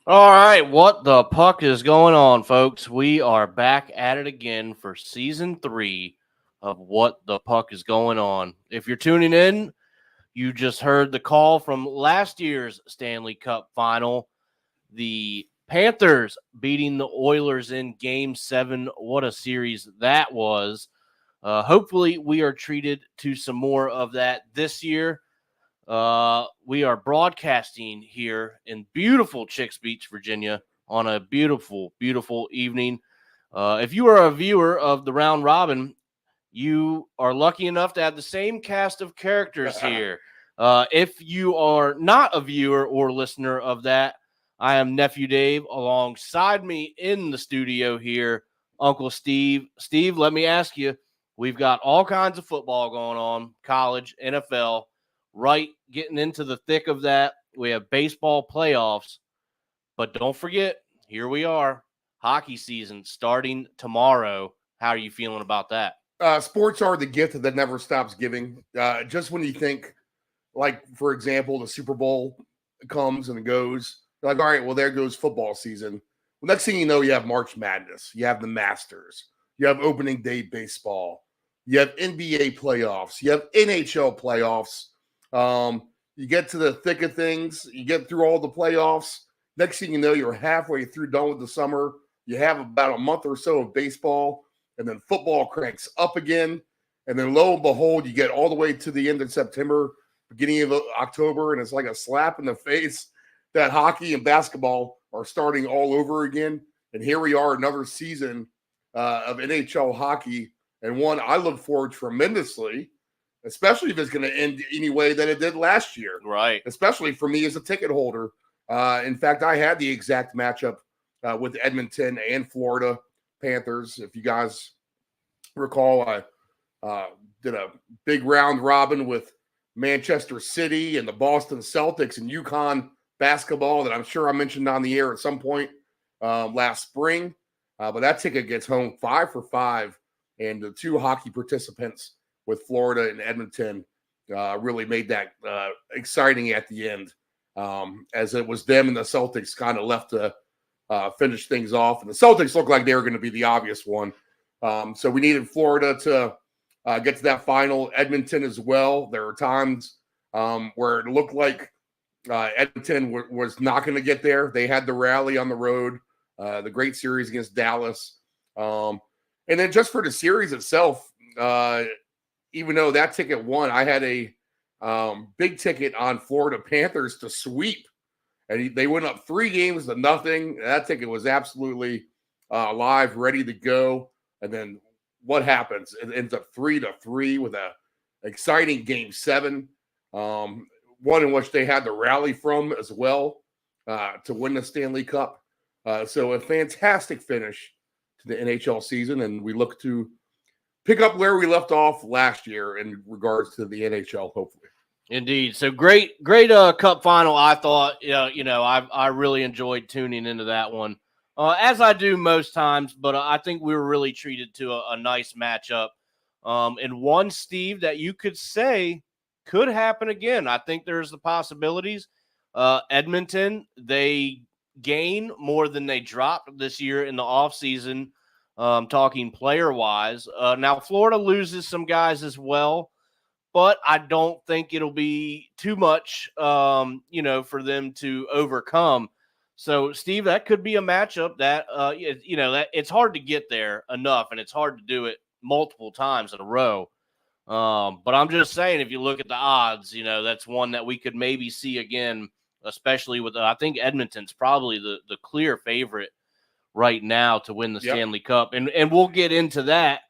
All right, what the puck is going on, folks? We are back at it again for season 3 of What the Puck is Going On. If you're tuning in, you just heard the call from last year's Stanley Cup final. The Panthers beating the Oilers in Game 7. What a series that was. Hopefully, we are treated to some more of that this year. We are broadcasting here in beautiful Chicks Beach, Virginia, on a beautiful, beautiful evening. If you are a viewer of the round robin, you are lucky enough to have the same cast of characters here. If you are not a viewer or listener of that, I am Nephew Dave. Alongside me in the studio here, Uncle Steve. Steve, let me ask you, we've got all kinds of football going on, college, NFL, right, getting into the thick of that. We have baseball playoffs, but don't forget, here we are, hockey season starting tomorrow. How are you feeling about that? Sports are the gift that never stops giving. Just when you think, like, for example, the Super Bowl comes and goes, you're like, all right, well, there goes football season. Well, next thing you know, you have March Madness, you have the Masters, you have opening day baseball, you have NBA playoffs, you have NHL playoffs. You get to the thick of things, you get through all the playoffs. Next thing you know, you're halfway through, done with the summer. You have about a month or so of baseball, and then football cranks up again. And then lo and behold, you get all the way to the end of September, beginning of October, and it's like a slap in the face that hockey and basketball are starting all over again. And here we are, another season of NHL hockey, and one I look forward tremendously, especially if it's going to end any way that it did last year. Right. Especially for me as a ticket holder. In fact, I had the exact matchup with Edmonton and Florida Panthers. If you guys recall, I did a big round robin with Manchester City and the Boston Celtics and UConn basketball that I'm sure I mentioned on the air at some point last spring. But that ticket gets home 5 for 5. And the two hockey participants with Florida and Edmonton really made that exciting at the end, as it was them and the Celtics kind of left to finish things off. And the Celtics looked like they were going to be the obvious one. So we needed Florida to get to that final. Edmonton as well. There were times where it looked like Edmonton was not going to get there. They had the rally on the road, the great series against Dallas. And then just for the series itself, even though that ticket won, I had a big ticket on Florida Panthers to sweep. And they went up 3-0. That ticket was absolutely live, ready to go. And then what happens? It ends up 3-3 with a exciting Game 7, one in which they had the rally from as well to win the Stanley Cup. So a fantastic finish to the NHL season, and we look to pick up where we left off last year in regards to the NHL, hopefully. Indeed. So great cup final. I thought, I really enjoyed tuning into that one, as I do most times. But I think we were really treated to a nice matchup, and one, Steve, that you could say could happen again. I think there's the possibilities. Edmonton, they gain more than they dropped this year in the offseason, talking player wise. Now Florida loses some guys as well, but I don't think it'll be too much, for them to overcome. So, Steve, that could be a matchup that, that it's hard to get there enough, and it's hard to do it multiple times in a row. But I'm just saying, if you look at the odds, that's one that we could maybe see again, especially with, I think Edmonton's probably the clear favorite right now to win the Stanley Cup. And we'll get into that.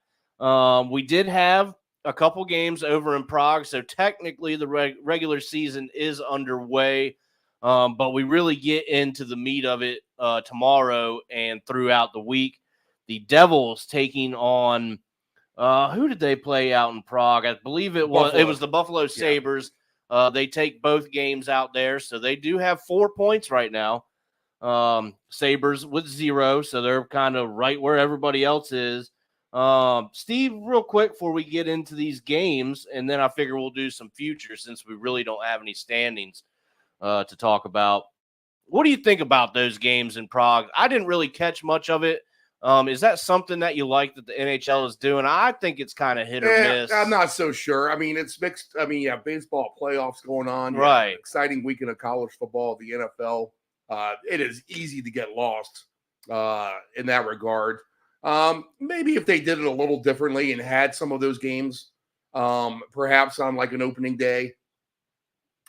We did have a couple games over in Prague, so technically the regular season is underway, but we really get into the meat of it tomorrow and throughout the week. The Devils taking on who did they play out in Prague? I believe it was the Buffalo Sabres. They take both games out there, so they do have 4 points right now. Sabres with 0, so they're kind of right where everybody else is. Steve, real quick before we get into these games, and then I figure we'll do some future since we really don't have any standings to talk about. What do you think about those games in Prague? I didn't really catch much of it. Is that something that you like that the NHL is doing? I think it's kind of hit or miss. I'm not so sure. I mean, it's mixed. I mean, yeah, baseball playoffs going on. Right. Yeah, exciting weekend of college football, the NFL. It is easy to get lost in that regard. Maybe if they did it a little differently and had some of those games, perhaps on like an opening day,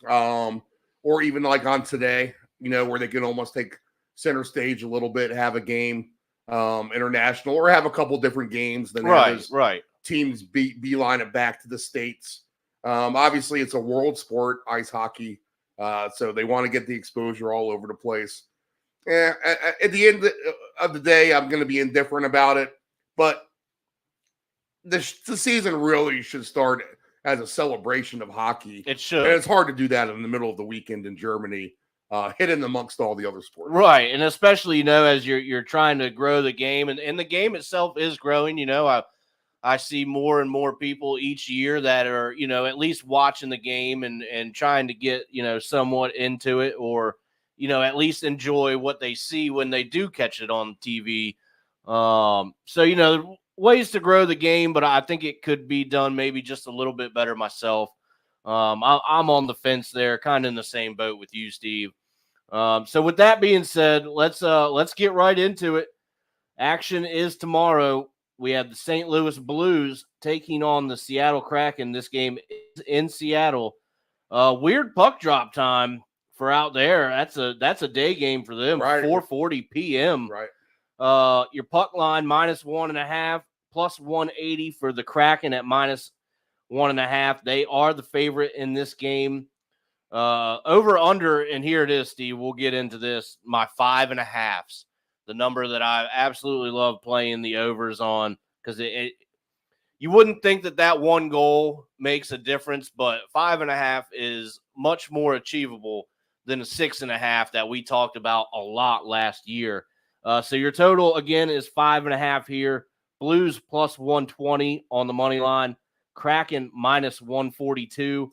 or even like on today, where they can almost take center stage a little bit, have a game international, or have a couple different games. Then right. Teams beeline it back to the States. Obviously, it's a world sport, ice hockey, so they want to get the exposure all over the place. At the end of the day, I'm going to be indifferent about it, but the season really should start as a celebration of hockey. It should. And it's hard to do that in the middle of the weekend in Germany, hidden amongst all the other sports. Right, and especially, as you're trying to grow the game, and the game itself is growing. I see more and more people each year that are, at least watching the game and trying to get, somewhat into it, or, at least enjoy what they see when they do catch it on TV. So, ways to grow the game, but I think it could be done maybe just a little bit better myself. I'm on the fence there, kind of in the same boat with you, Steve. So with that being said, let's get right into it. Action is tomorrow. We have the St. Louis Blues taking on the Seattle Kraken. This game is in Seattle. Weird puck drop time for out there. That's a day game for them. Right. 4:40 p.m. Right. Your puck line -1.5, plus 180 for the Kraken at -1.5. They are the favorite in this game. Over under, and here it is, Steve. We'll get into this. My 5.5s. The number that I absolutely love playing the overs on, because you wouldn't think that one goal makes a difference, but 5.5 is much more achievable than a 6.5 that we talked about a lot last year. So your total, again, is 5.5 here. Blues plus 120 on the money line. Kraken -142.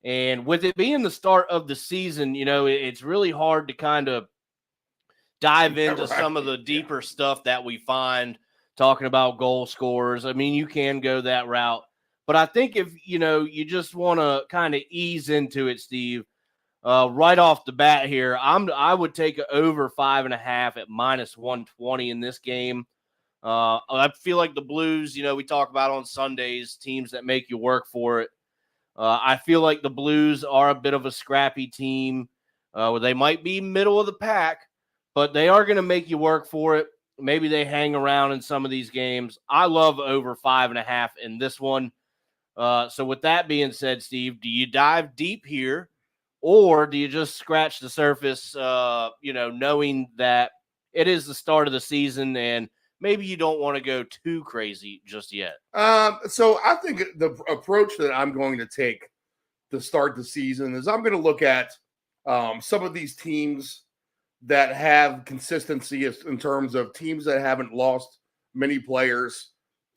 And with it being the start of the season, it's really hard to kind of dive into some of the deeper stuff that we find talking about goal scorers. I mean, you can go that route, but I think if, you just want to kind of ease into it, Steve, right off the bat here, I would take over 5.5 at -120 in this game. I feel like the Blues, we talk about on Sundays, teams that make you work for it. I feel like the Blues are a bit of a scrappy team. Where they might be middle of the pack, but they are going to make you work for it. Maybe they hang around in some of these games. I love over 5.5 in this one. So with that being said, Steve, do you dive deep here, or do you just scratch the surface, knowing that it is the start of the season and maybe you don't want to go too crazy just yet? So I think the approach that I'm going to take to start the season is I'm going to look at some of these teams that have consistency in terms of teams that haven't lost many players,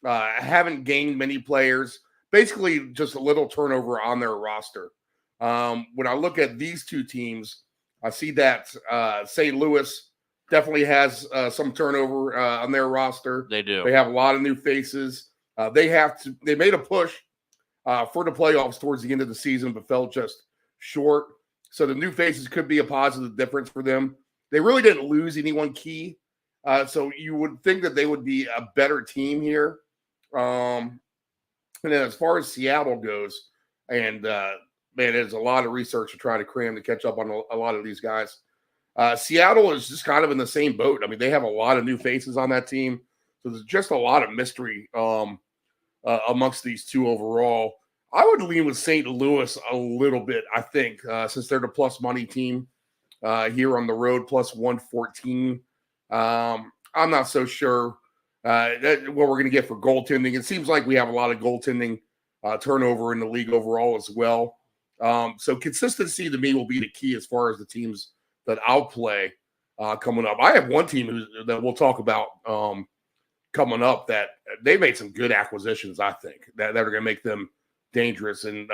haven't gained many players, basically just a little turnover on their roster. When I look at these two teams, I see that St. Louis definitely has some turnover on their roster. They do. They have a lot of new faces. They made a push for the playoffs towards the end of the season, but fell just short. So the new faces could be a positive difference for them. They really didn't lose anyone key. So you would think that they would be a better team here. And then as far as Seattle goes, and man, there's a lot of research to try to cram to catch up on a lot of these guys. Seattle is just kind of in the same boat. I mean, they have a lot of new faces on that team. So there's just a lot of mystery amongst these two overall. I would lean with St. Louis a little bit, I think, since they're the plus money team here on the road, plus 114. I'm not so sure what we're going to get for goaltending. It seems like we have a lot of goaltending turnover in the league overall as well. So consistency to me will be the key as far as the teams that I'll play coming up. I have one team that we'll talk about coming up that they made some good acquisitions, I think, that are going to make them dangerous. And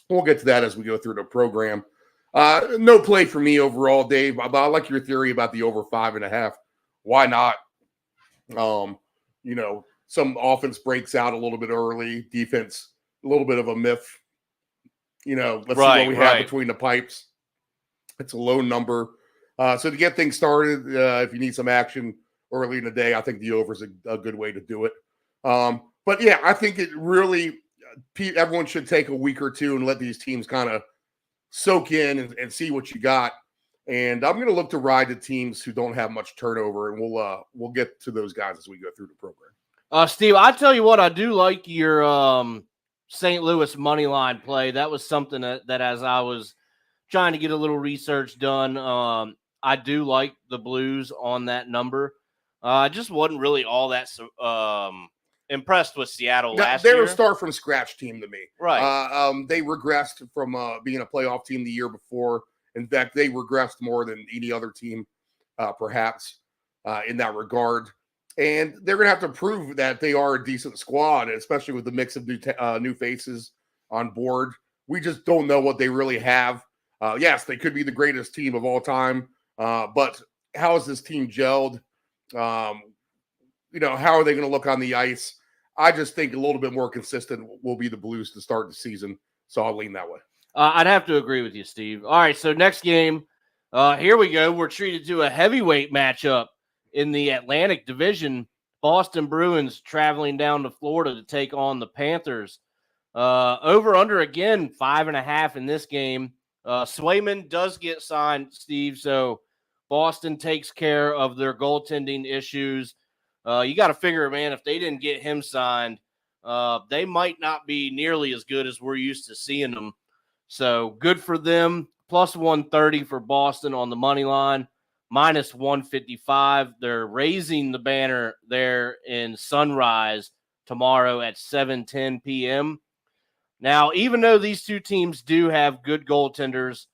we'll get to that as we go through the program. No play for me overall, Dave. But I like your theory about the over 5.5. Why not? Some offense breaks out a little bit early, defense a little bit of a myth. Let's see what we have between the pipes. It's a low number. So to get things started, if you need some action early in the day, I think the over is a good way to do it. But yeah, I think it really everyone should take a week or two and let these teams kind of soak in and see what you got. And I'm going to look to ride the teams who don't have much turnover, and we'll get to those guys as we go through the program. Steve, I tell you what, I do like your St. Louis money line play. That was something that as I was trying to get a little research done, I do like the Blues on that number. I just wasn't really all that impressed with Seattle last year. They're a start from scratch team to me. Right. They regressed from being a playoff team the year before. In fact, they regressed more than any other team, perhaps, in that regard. And they're going to have to prove that they are a decent squad, especially with the mix of new faces on board. We just don't know what they really have. Yes, they could be the greatest team of all time, but how is this team gelled? How are they going to look on the ice? I just think a little bit more consistent will be the Blues to start the season, so I'll lean that way. I'd have to agree with you, Steve. All right, so next game, here we go. We're treated to a heavyweight matchup in the Atlantic Division. Boston Bruins traveling down to Florida to take on the Panthers. Over under again, 5.5 in this game. Swayman does get signed, Steve, so Boston takes care of their goaltending issues. You got to figure, man, if they didn't get him signed, they might not be nearly as good as we're used to seeing them. So good for them. Plus 130 for Boston on the money line. Minus 155. They're raising the banner there in Sunrise tomorrow at 7:10 p.m. Now, even though these two teams do have good goaltenders,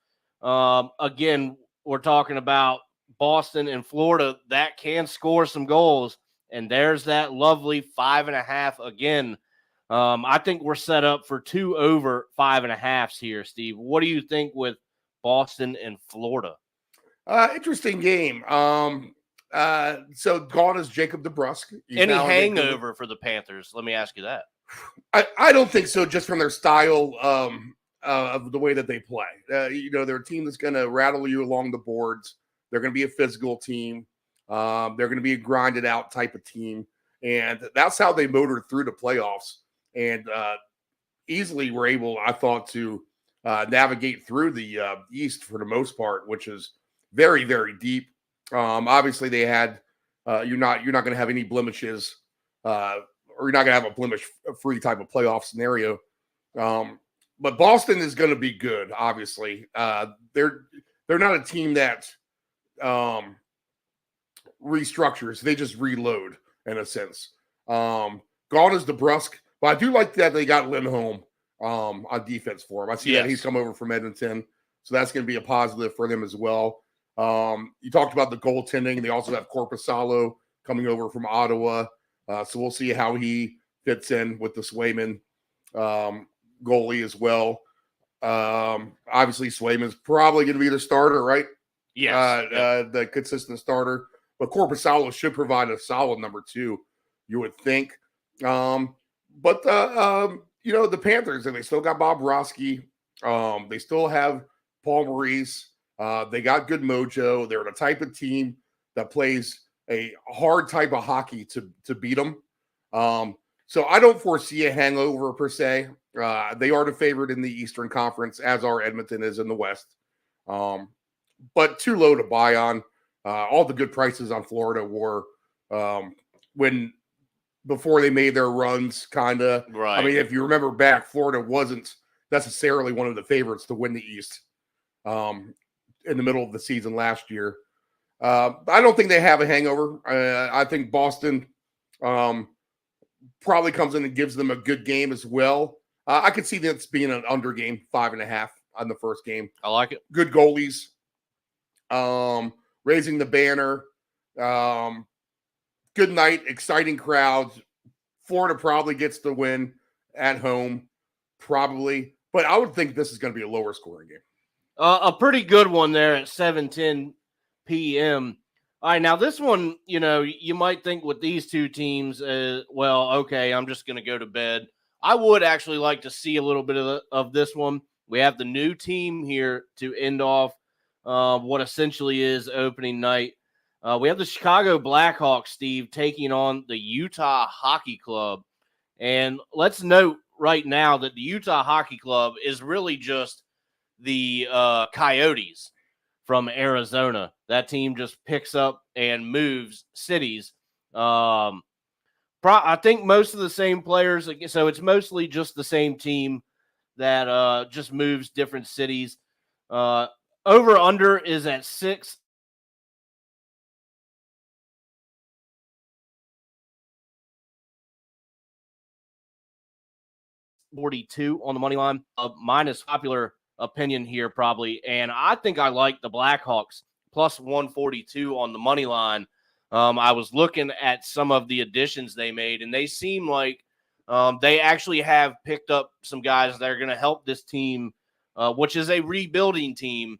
again, we're talking about Boston and Florida that can score some goals. And there's that lovely 5.5 again. I think we're set up for 2 over 5.5s here, Steve. What do you think with Boston and Florida? Interesting game. So gone is Jacob DeBrusk. Any hangover for the Panthers? Let me ask you that. I don't think so, just from their style of the way that they play. They're a team that's going to rattle you along the boards. They're going to be a physical team. They're going to be a grinded out type of team. And that's how they motored through the playoffs. And easily were able, I thought, to navigate through the East for the most part, which is very, very deep. Obviously, they had you're not going to have any blemishes, or you're not going to have a blemish-free type of playoff scenario. But Boston is going to be good. Obviously, they're not a team that restructures; they just reload in a sense. Gone is DeBrusk, but I do like that they got Lindholm on defense for him. I see that he's come over from Edmonton, so that's going to be a positive for them as well. You talked about the goaltending. They also have Korpisalo coming over from Ottawa. So we'll see how he fits in with the Swayman goalie as well. Obviously, Swayman's probably going to be the starter, right? Yes. The consistent starter. But Korpisalo should provide a solid number 2, you would think. But the Panthers, and they still got Bob Roski. They still have Paul Maurice. They got good mojo. They're the type of team that plays a hard type of hockey to beat them. So I don't foresee a hangover per se. They are the favorite in the Eastern Conference, as are Edmonton is in the West. But too low to buy on. All the good prices on Florida were before they made their runs, kind of. Right. I mean, if you remember back, Florida wasn't necessarily one of the favorites to win the East in the middle of the season last year. I don't think they have a hangover. I think Boston probably comes in and gives them a good game as well. I could see this being an under game, 5.5 on the first game. I like it. Good goalies. Raising the banner. Good night. Exciting crowds. Florida probably gets the win at home. Probably. But I would think this is going to be a lower scoring game. A pretty good one there at 7:10 p.m. All right, now this one, you might think with these two teams, well, okay, I'm just going to go to bed. I would actually like to see a little bit of this one. We have the new team here to end off what essentially is opening night. We have the Chicago Blackhawks, Steve, taking on the Utah Hockey Club. And let's note right now that the Utah Hockey Club is really just the Coyotes from Arizona. That team just picks up and moves cities. I think most of the same players, so it's mostly just the same team that just moves different cities. Over under is at 6. 42 on the money line. Minus popular opinion here, probably. And I think I like the Blackhawks plus 142 on the money line. I was looking at some of the additions they made, and they seem like they actually have picked up some guys that are going to help this team, which is a rebuilding team,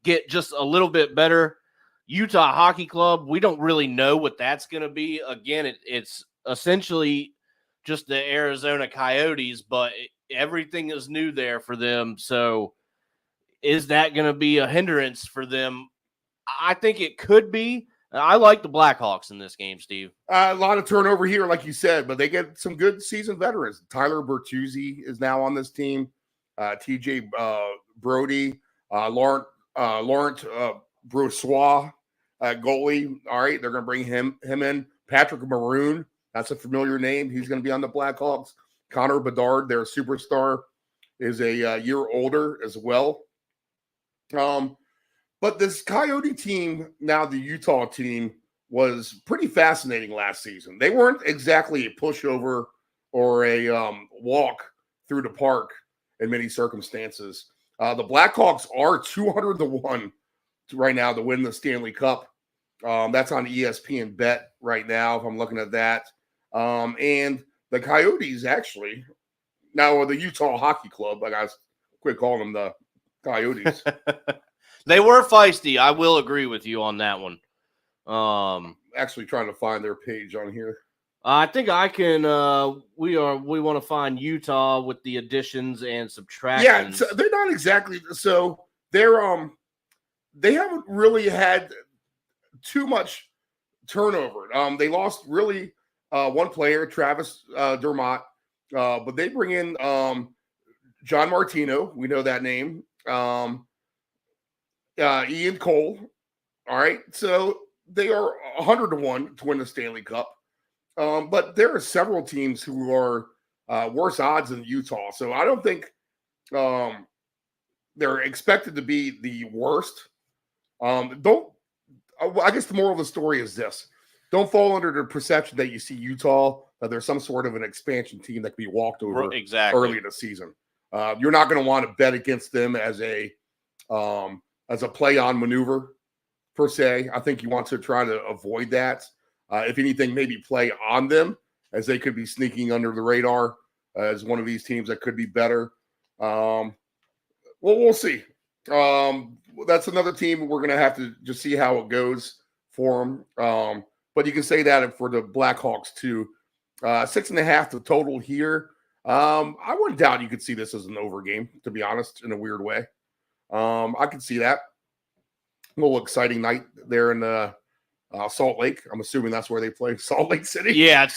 get just a little bit better. Utah Hockey Club, we don't really know what that's going to be. Again, it's essentially just the Arizona Coyotes, but everything is new there for them. So is that going to be a hindrance for them? I think it could be. I like the Blackhawks in this game, Steve. A lot of turnover here, like you said, but they get some good seasoned veterans. Tyler Bertuzzi is now on this team. TJ Brody, Laurent Brossois, goalie. All right, they're going to bring him in. Patrick Maroon, that's a familiar name. He's going to be on the Blackhawks. Connor Bedard, their superstar, is a year older as well. But this Coyote team, now the Utah team, was pretty fascinating last season. They weren't exactly a pushover or a walk through the park in many circumstances. The Blackhawks are 200-1 right now to win the Stanley Cup. That's on ESPN Bet right now, if I'm looking at that. And the Coyotes actually, now the Utah Hockey Club, like I quit calling them the Coyotes. They were feisty. I will agree with you on that one. Actually trying to find their page on here. I think I can. We want to find Utah with the additions and subtractions. Yeah, so they're not exactly. So they're they haven't really had too much turnover. They lost really one player, Travis Dermott, but they bring in John Martino. We know that name. Ian Cole. All right, so they are 100-1 to win the Stanley Cup. But there are several teams who are worse odds than Utah. So I don't think they're expected to be the worst. I guess the moral of the story is this. Don't fall under the perception that you see Utah, that there's some sort of an expansion team that can be walked over early in the season. You're not going to want to bet against them as a play-on maneuver, per se. I think you want to try to avoid that. If anything, maybe play on them, as they could be sneaking under the radar as one of these teams that could be better. Well, we'll see. That's another team we're going to have to just see how it goes for them. But you can say that for the Blackhawks too. 6.5 the total here. I wouldn't doubt you could see this as an over game, to be honest, in a weird way. I could see that. A little exciting night there in Salt Lake. I'm assuming that's where they play, Salt Lake City. Yeah, it's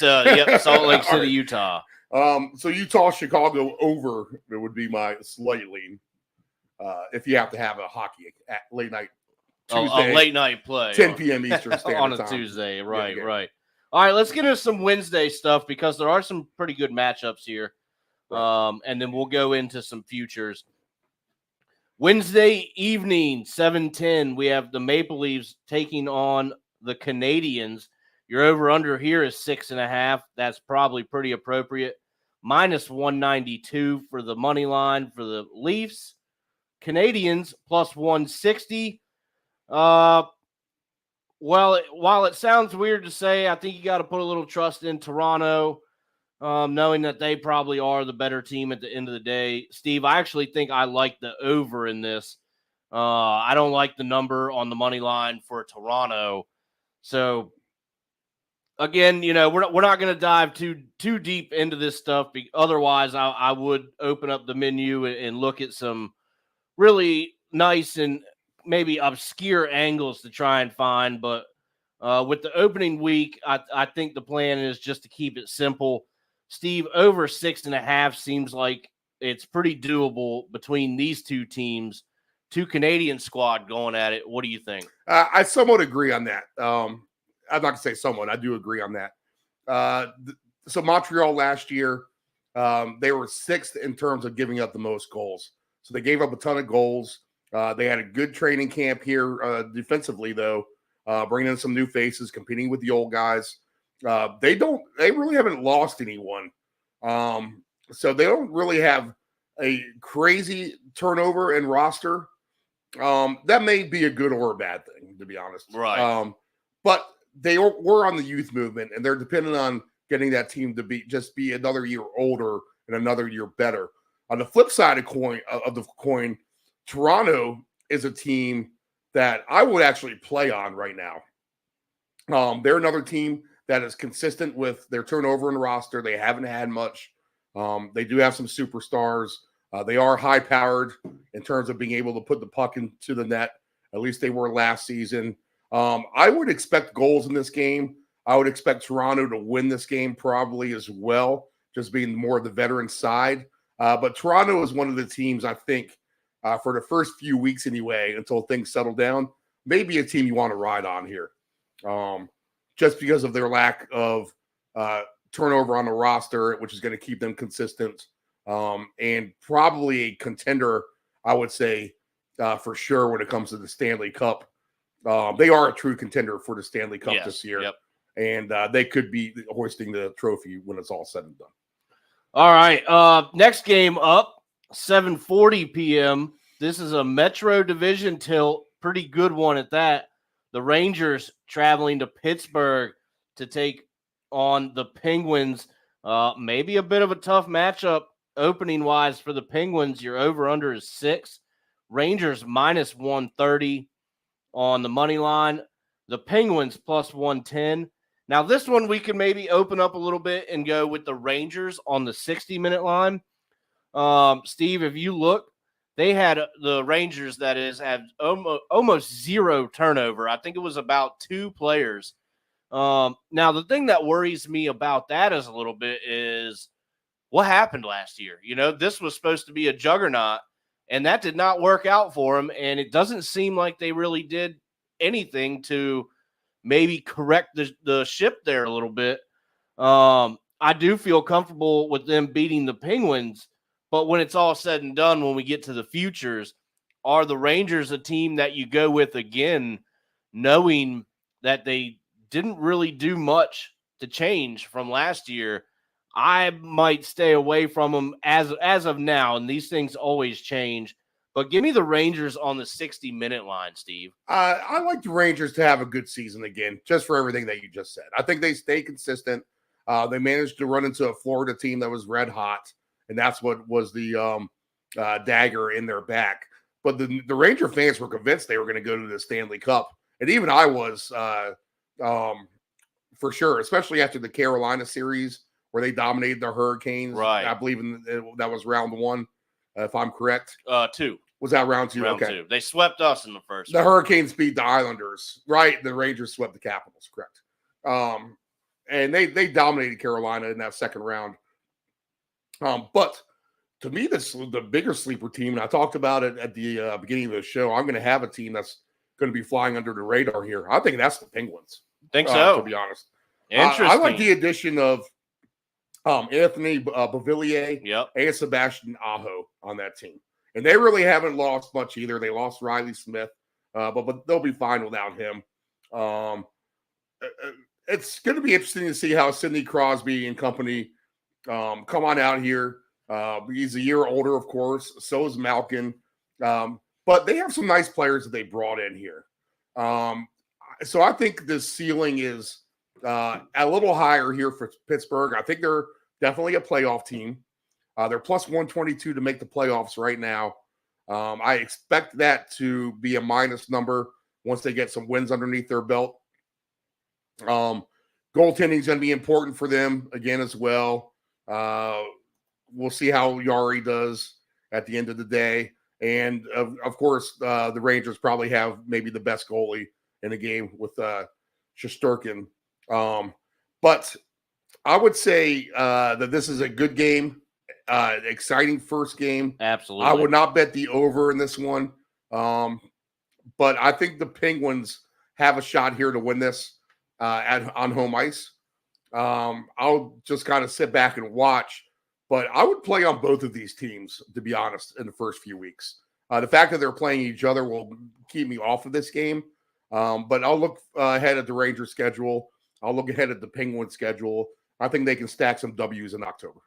Salt Lake City, Utah. So Utah, Chicago over, it would be my slight lean. If you have to have a hockey at late night Tuesday, a late night play, 10 p.m. Eastern Standard on a Time. Tuesday, right. All right, let's get into some Wednesday stuff because there are some pretty good matchups here, and then we'll go into some futures. Wednesday evening, 7:10, we have the Maple Leafs taking on the Canadians. Your over-under here is 6.5. That's probably pretty appropriate. Minus 192 for the money line for the Leafs. Canadians plus 160. Well, while it sounds weird to say, I think you got to put a little trust in Toronto, knowing that they probably are the better team at the end of the day. Steve, I actually think I like the over in this. I don't like the number on the money line for Toronto. So again, we're not going to dive too deep into this stuff. Otherwise, I would open up the menu and look at some really nice and maybe obscure angles to try and find. But with the opening week, I think the plan is just to keep it simple. Steve, over 6.5 seems like it's pretty doable between these two teams. Two Canadian squad going at it. What do you think? I somewhat agree on that. I'm not going to say somewhat. I do agree on that. So Montreal last year, they were 6th in terms of giving up the most goals. So they gave up a ton of goals. They had a good training camp here defensively, though, bringing in some new faces, competing with the old guys. They really haven't lost anyone. So they don't really have a crazy turnover in roster. That may be a good or a bad thing, to be honest. Right. But they were on the youth movement, and they're dependent on getting that team to be another year older and another year better. On the flip side of the coin, Toronto is a team that I would actually play on right now. They're another team that is consistent with their turnover in the roster. They haven't had much. They do have some superstars. They are high-powered in terms of being able to put the puck into the net. At least they were last season. I would expect goals in this game. I would expect Toronto to win this game probably as well, just being more of the veteran side. But Toronto is one of the teams, I think, for the first few weeks anyway, until things settle down, maybe a team you want to ride on here. Just because of their lack of turnover on the roster, which is going to keep them consistent. And probably a contender, I would say, for sure when it comes to the Stanley Cup. They are a true contender for the Stanley Cup this year. Yep. And they could be hoisting the trophy when it's all said and done. All right. Next game up, 7:40 p.m. This is a Metro Division tilt. Pretty good one at that. The Rangers traveling to Pittsburgh to take on the Penguins. Maybe a bit of a tough matchup opening-wise for the Penguins. Your over-under is 6. Rangers minus 130 on the money line. The Penguins plus 110. Now, this one we can maybe open up a little bit and go with the Rangers on the 60-minute line. Steve, if you look, they had the Rangers, that is, have almost zero turnover. I think it was about 2 players. Now, the thing that worries me about that is a little bit is what happened last year. This was supposed to be a juggernaut, and that did not work out for them, and it doesn't seem like they really did anything to maybe correct the ship there a little bit. I do feel comfortable with them beating the Penguins, but when it's all said and done, when we get to the futures, are the Rangers a team that you go with again, knowing that they didn't really do much to change from last year? I might stay away from them as of now, and these things always change. But give me the Rangers on the 60-minute line, Steve. I like the Rangers to have a good season again, just for everything that you just said. I think they stay consistent. They managed to run into a Florida team that was red hot, and that's what was the dagger in their back. But the Ranger fans were convinced they were going to go to the Stanley Cup, and even I was for sure, especially after the Carolina series where they dominated the Hurricanes. Right. I believe that was round 1, if I'm correct. 2. Was that round 2? Round okay. 2. They swept us in the first. The Hurricanes beat the Islanders, right? The Rangers swept the Capitals, correct? And they dominated Carolina in that second round. But to me, the bigger sleeper team, and I talked about it at the beginning of the show, I'm going to have a team that's going to be flying under the radar here. I think that's the Penguins. Think so? To be honest. Interesting. I like the addition of Anthony Beauvillier and Sebastian Aho on that team. And they really haven't lost much either. They lost Riley Smith, but they'll be fine without him. It's going to be interesting to see how Sidney Crosby and company come on out here. He's a year older, of course. So is Malkin. But they have some nice players that they brought in here. So I think the ceiling is a little higher here for Pittsburgh. I think they're definitely a playoff team. They're plus 122 to make the playoffs right now. I expect that to be a minus number once they get some wins underneath their belt. Goaltending is going to be important for them again as well. We'll see how Yari does at the end of the day. And, of course, the Rangers probably have maybe the best goalie in the game with Shesterkin. But I would say that this is a good game, exciting first game. Absolutely. I would not bet the over in this one. But I think the Penguins have a shot here to win this on home ice. I'll just kind of sit back and watch. But I would play on both of these teams, to be honest, in the first few weeks. The fact that they're playing each other will keep me off of this game. But I'll look ahead at the Rangers schedule. I'll look ahead at the Penguins schedule. I think they can stack some W's in October.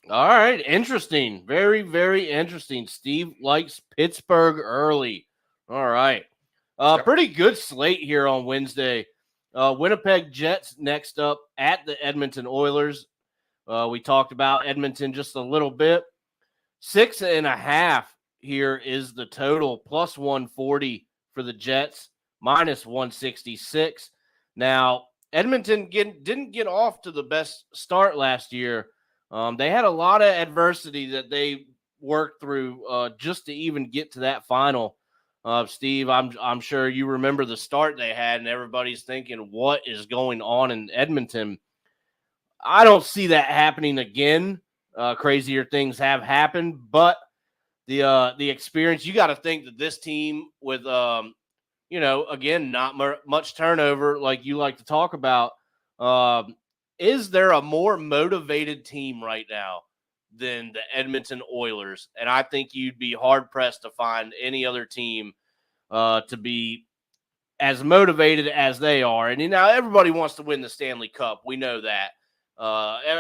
All right. Interesting. Very, very interesting. Steve likes Pittsburgh early. All right. Pretty good slate here on Wednesday. Winnipeg Jets next up at the Edmonton Oilers. We talked about Edmonton just a little bit. 6.5 here is the total, plus 140 for the Jets, minus 166. Now, Edmonton didn't get off to the best start last year. They had a lot of adversity that they worked through just to even get to that final. Steve, I'm sure you remember the start they had, and everybody's thinking, what is going on in Edmonton? I don't see that happening again. Crazier things have happened, but the experience, you got to think that this team with, again, not much turnover like you like to talk about, is there a more motivated team right now than the Edmonton Oilers? And I think you'd be hard-pressed to find any other team to be as motivated as they are. And, everybody wants to win the Stanley Cup. We know that.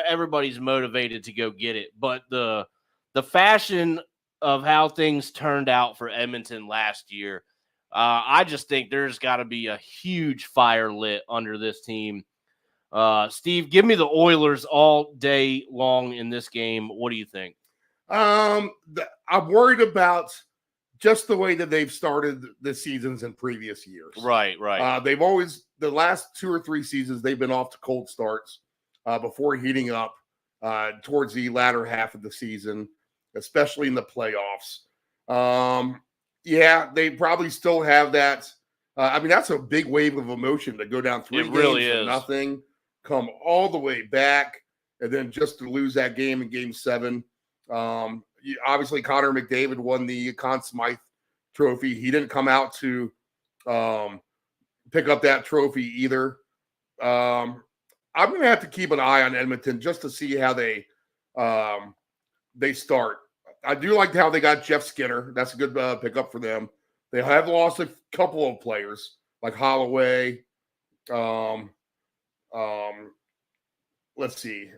Everybody's motivated to go get it. But the fashion of how things turned out for Edmonton last year, I just think there's got to be a huge fire lit under this team. Steve, give me the Oilers all day long in this game. What do you think? I'm worried about just the way that they've started the seasons in previous years. Right. They've always, the last 2 or 3 seasons, they've been off to cold starts before heating up towards the latter half of the season, especially in the playoffs. They probably still have that. That's a big wave of emotion to go down 3 games really to nothing, come all the way back, and then just to lose that game in Game 7. Obviously, Connor McDavid won the Conn Smythe Trophy. He didn't come out to pick up that trophy either. I'm going to have to keep an eye on Edmonton just to see how they start. I do like how they got Jeff Skinner. That's a good pickup for them. They have lost a couple of players like Holloway. Let's see.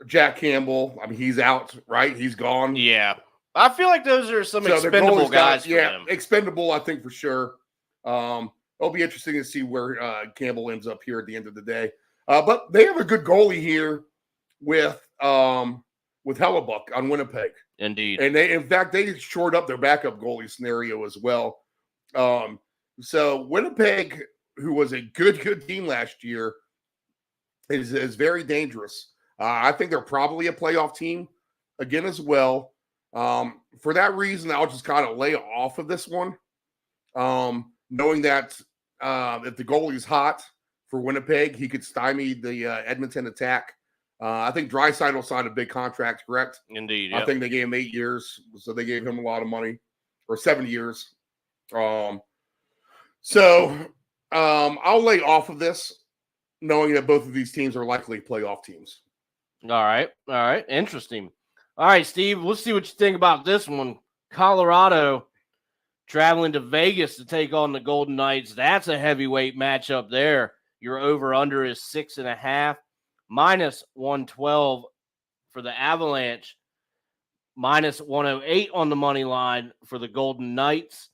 Jack Campbell. He's out, right? He's gone. Yeah. I feel like those are some expendable guys for them. Expendable, I think, for sure. It'll be interesting to see where Campbell ends up here at the end of the day. But they have a good goalie here with Hellebuck on Winnipeg. Indeed. And they shored up their backup goalie scenario as well. So Winnipeg, who was a good team last year, is very dangerous. I think they're probably a playoff team again as well. For that reason, I'll just kind of lay off of this one, knowing that if the goalie's hot for Winnipeg, he could stymie the Edmonton attack. I think Draisaitl signed a big contract, correct? Indeed. I think they gave him 8 years, so they gave him a lot of money, or 7 years. I'll lay off of this, knowing that both of these teams are likely playoff teams. All right. Interesting. All right, Steve, let's see what you think about this one. Colorado traveling to Vegas to take on the Golden Knights. That's a heavyweight matchup there. Your over-under is 6.5, minus 112 for the Avalanche, minus 108 on the money line for the Golden Knights.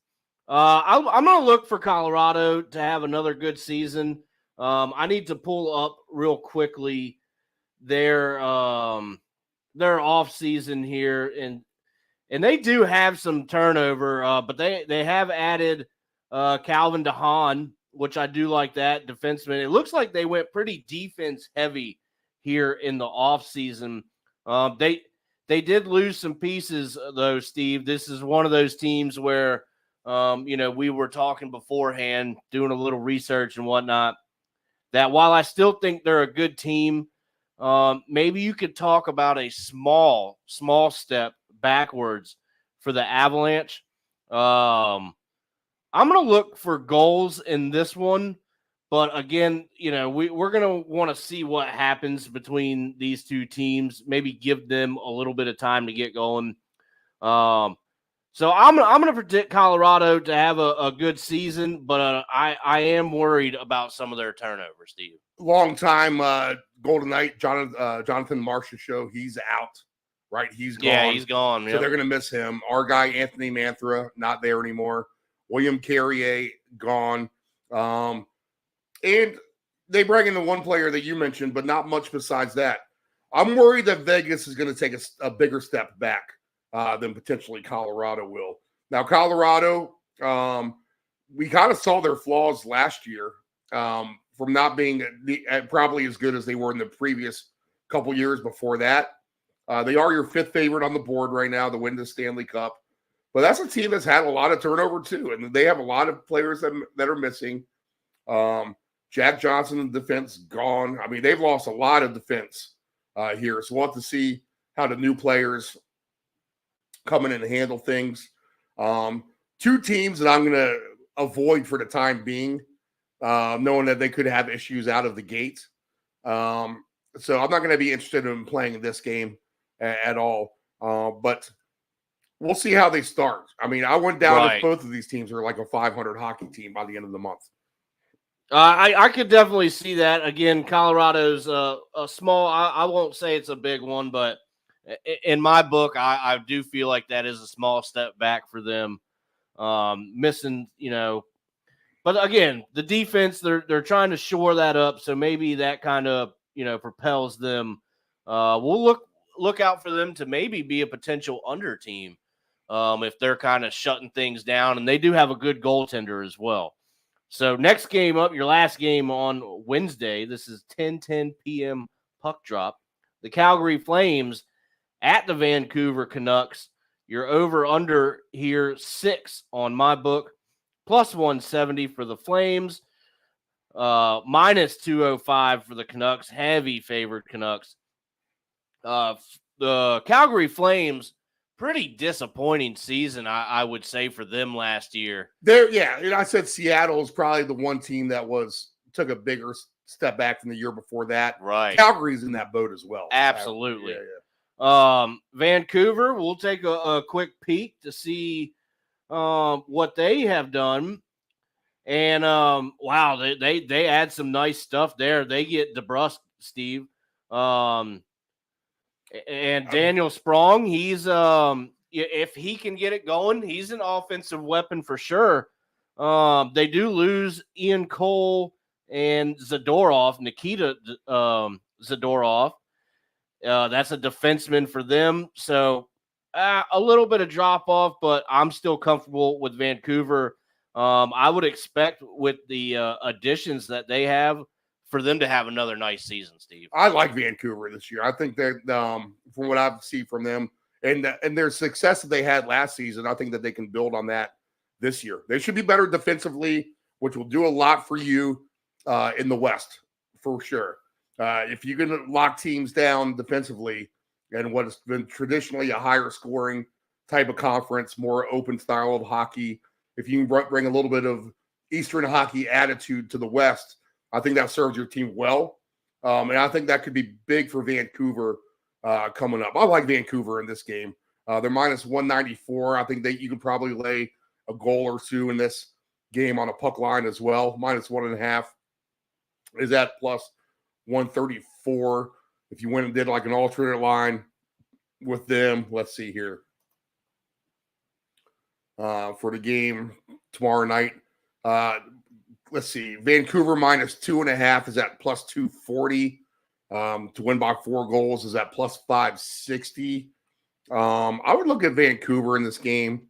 I'm going to look for Colorado to have another good season. I need to pull up real quickly their off season here and they do have some turnover, but they have added Calvin DeHaan, which I do like that defenseman. It looks like they went pretty defense heavy here in the offseason. They did lose some pieces, though, Steve. This is one of those teams where, we were talking beforehand, doing a little research and whatnot, that while I still think they're a good team, maybe you could talk about a small step backwards for the Avalanche. I'm going to look for goals in this one. But again, we're going to want to see what happens between these two teams. Maybe give them a little bit of time to get going. So I'm going to predict Colorado to have a good season, but I am worried about some of their turnovers, Steve. Long time Golden Knight, Jonathan Marchessault show. He's out, right? He's gone. Yeah, he's gone. So they're going to miss him. Our guy, Anthony Manthra, not there anymore. William Carrier, gone. And they bring in the one player that you mentioned, but not much besides that. I'm worried that Vegas is going to take a bigger step back than potentially Colorado will. Now, Colorado, we kind of saw their flaws last year from not being probably as good as they were in the previous couple years before that. They are your fifth favorite on the board right now to win the Stanley Cup. But that's a team that's had a lot of turnover too, and they have a lot of players that are missing. Jack Johnson in defense, gone. I mean, they've lost a lot of defense here. So we'll have to see how the new players come in and handle things. Two teams that I'm going to avoid for the time being, knowing that they could have issues out of the gate. So I'm not going to be interested in playing this game at all. But we'll see how they start. I mean, I went down if both of these teams are like a 500 hockey team by the end of the month. I could definitely see that. Again, Colorado's a small, I won't say it's a big one, but in my book, I do feel like that is a small step back for them. Missing, but again, the defense, they're trying to shore that up. So maybe that kind of, propels them. We'll look out for them to maybe be a potential under team if they're kind of shutting things down. And they do have a good goaltender as well. So next game up, your last game on Wednesday. This is 10:10 p.m. puck drop. The Calgary Flames at the Vancouver Canucks. You're over under here 6 on my book. Plus 170 for the Flames. Minus 205 for the Canucks. Heavy favored Canucks. The Calgary Flames, pretty disappointing season, I would say, for them last year. And I said Seattle is probably the one team that took a bigger step back from the year before that. Right. Calgary's in that boat as well. Absolutely. Yeah. Vancouver, we'll take a quick peek to see what they have done. And wow, they add some nice stuff there. They get DeBrusque, Steve. And Daniel Sprong, he's if he can get it going, he's an offensive weapon for sure. They do lose Ian Cole and Nikita Zadorov. That's a defenseman for them. So a little bit of drop off, but I'm still comfortable with Vancouver. I would expect with the additions that they have for them to have another nice season, Steve. I like Vancouver this year. I think that from what I've seen from them and their success that they had last season, I think that they can build on that this year. They should be better defensively, which will do a lot for you in the West for sure. If you can lock teams down defensively and what has been traditionally a higher scoring type of conference, more open style of hockey, if you can bring a little bit of Eastern hockey attitude to the West, I think that serves your team well. And I think that could be big for Vancouver coming up. I like Vancouver in this game. They're minus 194. I think you could probably lay a goal or two in this game on a puck line as well. Minus 1.5 is at plus 134. If you went and did like an alternate line with them, let's see here. For the game tomorrow night, let's see. Vancouver minus 2.5 is at plus 240. To win by 4 goals is at plus 560. I would look at Vancouver in this game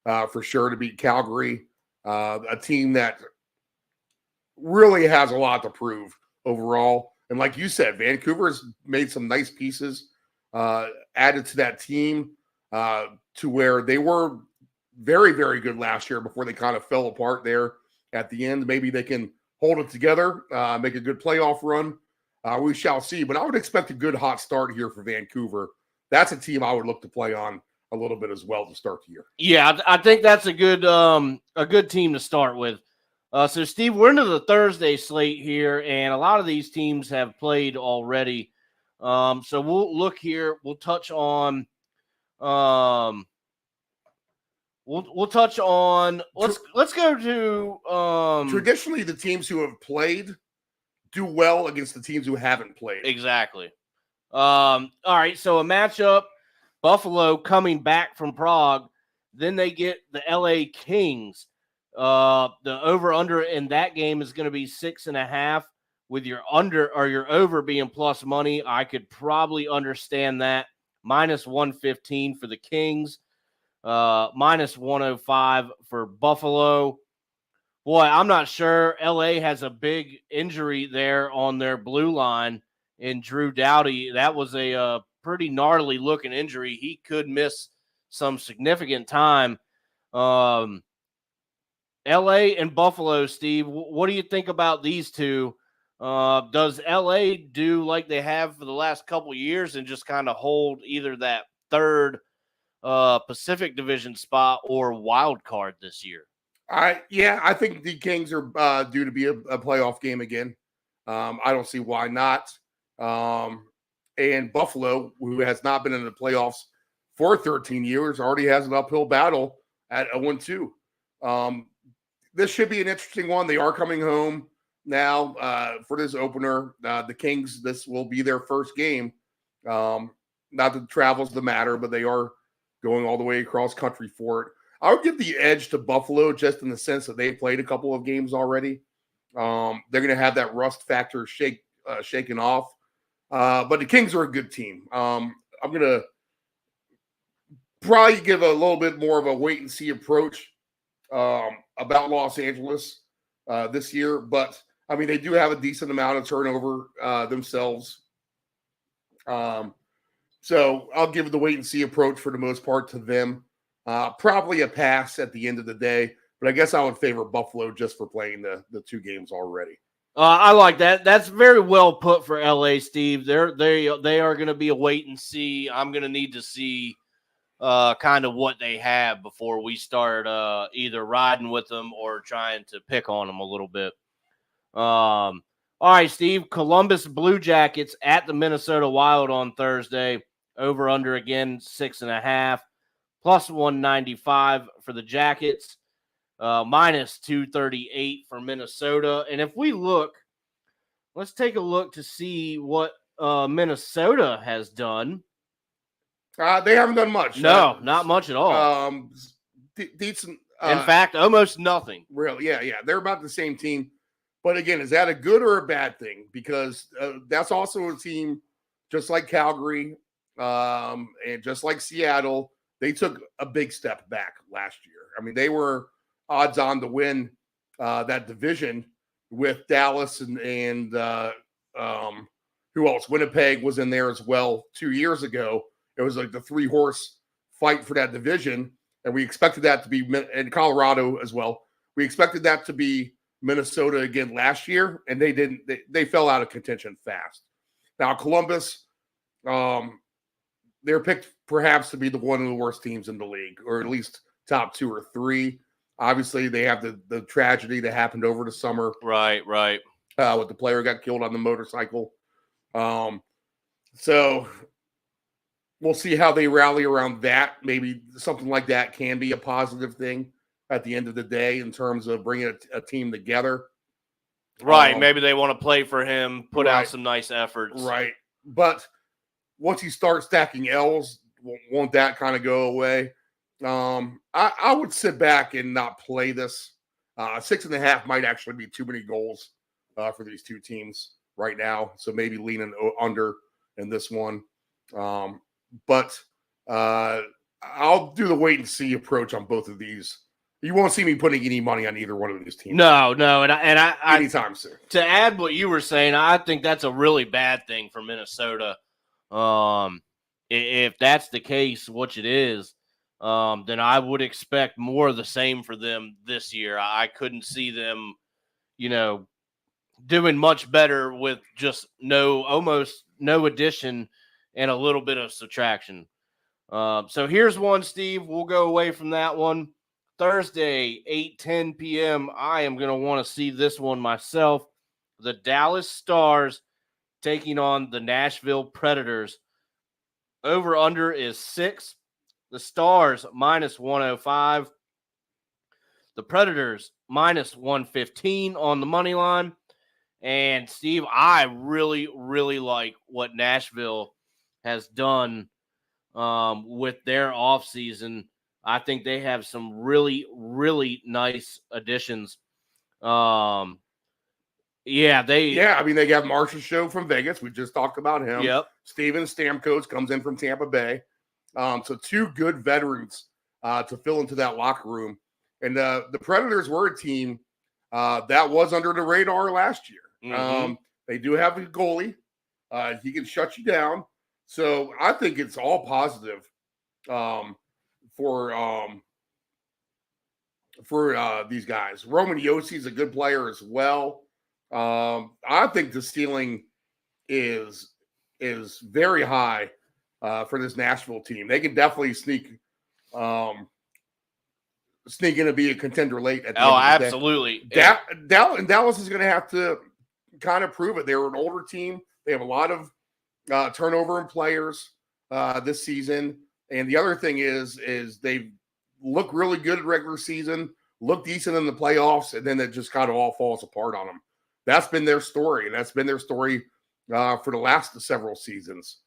for sure to beat Calgary, a team that really has a lot to prove overall. And like you said, Vancouver's made some nice pieces added to that team to where they were very, very good last year before they kind of fell apart there at the end. Maybe they can hold it together, make a good playoff run. We shall see. But I would expect a good hot start here for Vancouver. That's a team I would look to play on a little bit as well to start the year. Yeah, I think that's a good team to start with. So, Steve, we're into the Thursday slate here, and a lot of these teams have played already. So we'll look here. We'll touch on. We'll touch on. Let's go to. Traditionally, the teams who have played do well against the teams who haven't played. Exactly. All right. So a matchup: Buffalo coming back from Prague. Then they get the LA Kings. The over-under in that game is going to be 6.5 with your under or your over being plus money. I could probably understand that. Minus 115 for the Kings. Minus 105 for Buffalo. Boy, I'm not sure. LA has a big injury there on their blue line in Drew Doughty. That was a pretty gnarly looking injury. He could miss some significant time. LA and Buffalo, Steve, what do you think about these two? Does LA do like they have for the last couple of years and just kind of hold either that third Pacific Division spot or wild card this year? I think the Kings are due to be a playoff game again. I don't see why not. And Buffalo, who has not been in the playoffs for 13 years, already has an uphill battle at 0-2. This should be an interesting one. They are coming home now for this opener. The Kings, this will be their first game. Not that travel's the matter, but they are going all the way across country for it. I would give the edge to Buffalo just in the sense that they played a couple of games already. They're going to have that rust factor shaken off. But the Kings are a good team. I'm going to probably give a little bit more of a wait-and-see approach about Los Angeles this year. But, I mean, they do have a decent amount of turnover themselves. So I'll give the wait-and-see approach for the most part to them. Probably a pass at the end of the day. But I guess I would favor Buffalo just for playing the two games already. I like that. That's very well put for LA, Steve. They are going to be a wait and see. I'm going to need to see kind of what they have before we start either riding with them or trying to pick on them a little bit. All right, Steve. Columbus Blue Jackets at the Minnesota Wild on Thursday. Over under again 6.5. Plus 195 for the Jackets. Minus 238 for Minnesota. And if we look, let's take a look to see what Minnesota has done. They haven't done much. No, not much at all. Decent. In fact, almost nothing. Really, yeah. They're about the same team. But again, is that a good or a bad thing? Because that's also a team just like Calgary and just like Seattle. They took a big step back last year. I mean, they were odds on to win that division with Dallas and who else? Winnipeg was in there as well 2 years ago. It was like the 3-horse fight for that division, and we expected that to be in Colorado as well. We expected that to be Minnesota again last year, and they didn't. They fell out of contention fast. Now Columbus, they're picked perhaps to be one of the worst teams in the league, or at least top 2 or 3. Obviously, they have the tragedy that happened over the summer. Right. With the player got killed on the motorcycle. So we'll see how they rally around that. Maybe something like that can be a positive thing at the end of the day in terms of bringing a team together. Right. Maybe they want to play for him, put out some nice efforts. Right. But once you start stacking L's, won't that kind of go away? I would sit back and not play this. 6.5 might actually be too many goals for these two teams right now. So maybe leaning under in this one. But I'll do the wait and see approach on both of these. You won't see me putting any money on either one of these teams. No, and I anytime soon. To add what you were saying, I think that's a really bad thing for Minnesota. If that's the case, which it is, then I would expect more of the same for them this year. I couldn't see them, doing much better with just almost no addition and a little bit of subtraction. So here's one, Steve. We'll go away from that one. Thursday, 8:10 p.m. I am going to want to see this one myself. The Dallas Stars taking on the Nashville Predators. Over-under is 6. The Stars minus 105. The Predators minus 115 on the money line. And, Steve, I really, really like what Nashville has done with their offseason. I think they have some really, really nice additions. I mean, they got Marshall Show from Vegas. We just talked about him. Yep. Steven Stamkos comes in from Tampa Bay. So 2 good veterans to fill into that locker room. And the Predators were a team that was under the radar last year. Mm-hmm. They do have a goalie. He can shut you down. So I think it's all positive for these guys. Roman Josi is a good player as well. I think the ceiling is very high for this Nashville team. They can definitely sneak in to be a contender late. At the end of the absolutely. Dallas is going to have to kind of prove it. They're an older team. They have a lot of turnover in players this season. And the other thing is they look really good at regular season, look decent in the playoffs, and then it just kind of all falls apart on them. That's been their story, and that's been their story for the last several seasons.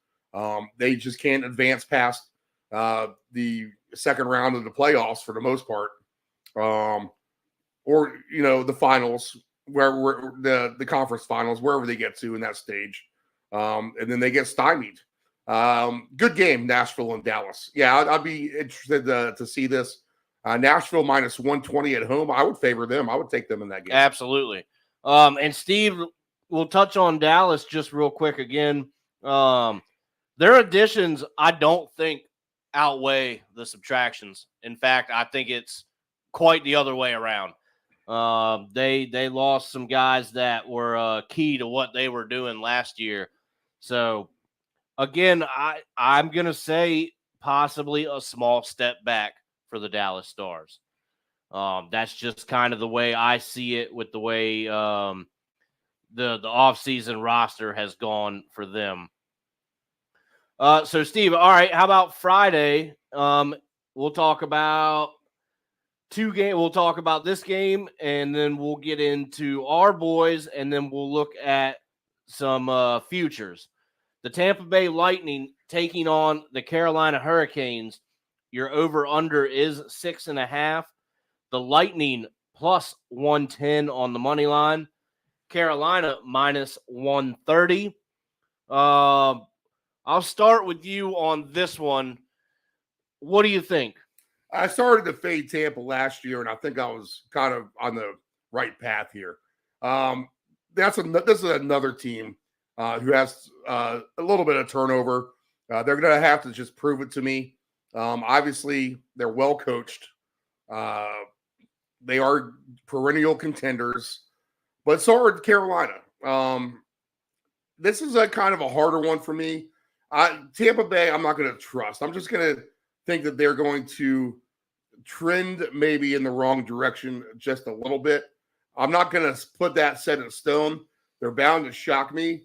They just can't advance past the second round of the playoffs for the most part, or the finals, where the conference finals, wherever they get to in that stage, and then they get stymied. Good game, Nashville and Dallas. Yeah, I'd be interested to see this. Nashville minus 120 at home. I would favor them. I would take them in that game. Absolutely. And Steve, we'll touch on Dallas just real quick again. Their additions, I don't think, outweigh the subtractions. In fact, I think it's quite the other way around. They lost some guys that were key to what they were doing last year. So, again, I'm going to say possibly a small step back for the Dallas Stars. That's just kind of the way I see it with the way the offseason roster has gone for them. So, Steve, all right, how about Friday? We'll talk about 2 games. We'll talk about this game, and then we'll get into our boys, and then we'll look at some futures. The Tampa Bay Lightning taking on the Carolina Hurricanes. Your over-under is 6.5. The Lightning plus 110 on the money line. Carolina minus 130. I'll start with you on this one. What do you think? I started to fade Tampa last year, and I think I was kind of on the right path here. This is another team who has a little bit of turnover. They're going to have to just prove it to me. Obviously, they're well coached. They are perennial contenders, but so are Carolina. This is a kind of a harder one for me. Tampa Bay, I'm not going to trust. I'm just going to think that they're going to trend maybe in the wrong direction just a little bit. I'm not going to put that set in stone. They're bound to shock me.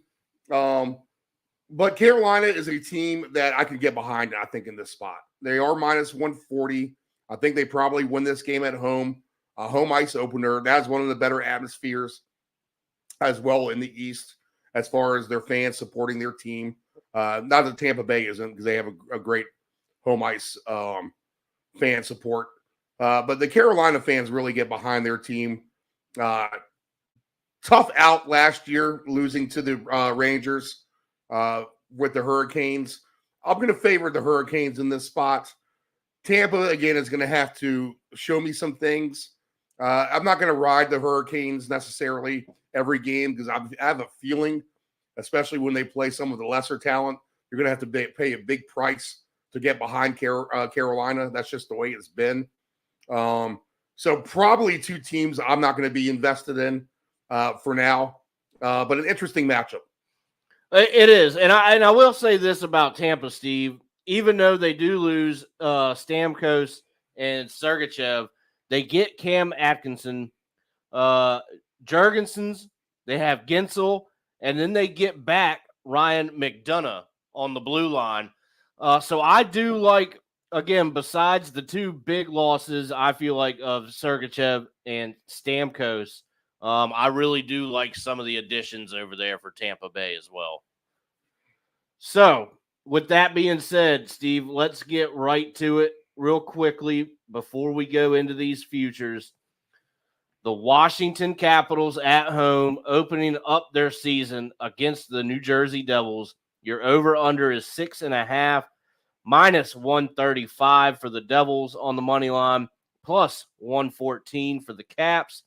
But Carolina is a team that I can get behind, I think, in this spot. They are minus 140. I think they probably win this game at home. A home ice opener. That's one of the better atmospheres as well in the East as far as their fans supporting their team. Not that Tampa Bay isn't, because they have a great home ice fan support. But the Carolina fans really get behind their team. Tough out last year, losing to the Rangers with the Hurricanes. I'm going to favor the Hurricanes in this spot. Tampa, again, is going to have to show me some things. I'm not going to ride the Hurricanes necessarily every game because I have a feeling, especially when they play some of the lesser talent, you're going to have to pay a big price to get behind Carolina. That's just the way it's been. So probably two teams I'm not going to be invested in for now, but an interesting matchup. It is, and I will say this about Tampa, Steve. Even though they do lose Stamkos and Sergachev, they get Cam Atkinson, Jurgensen's. They have Gensel, and then they get back Ryan McDonough on the blue line. So I do like, again, besides the two big losses, I feel like of Sergachev and Stamkos, I really do like some of the additions over there for Tampa Bay as well. So, with that being said, Steve, let's get right to it real quickly before we go into these futures. The Washington Capitals at home opening up their season against the New Jersey Devils. Your over-under is 6.5, minus 135 for the Devils on the money line, plus 114 for the Caps.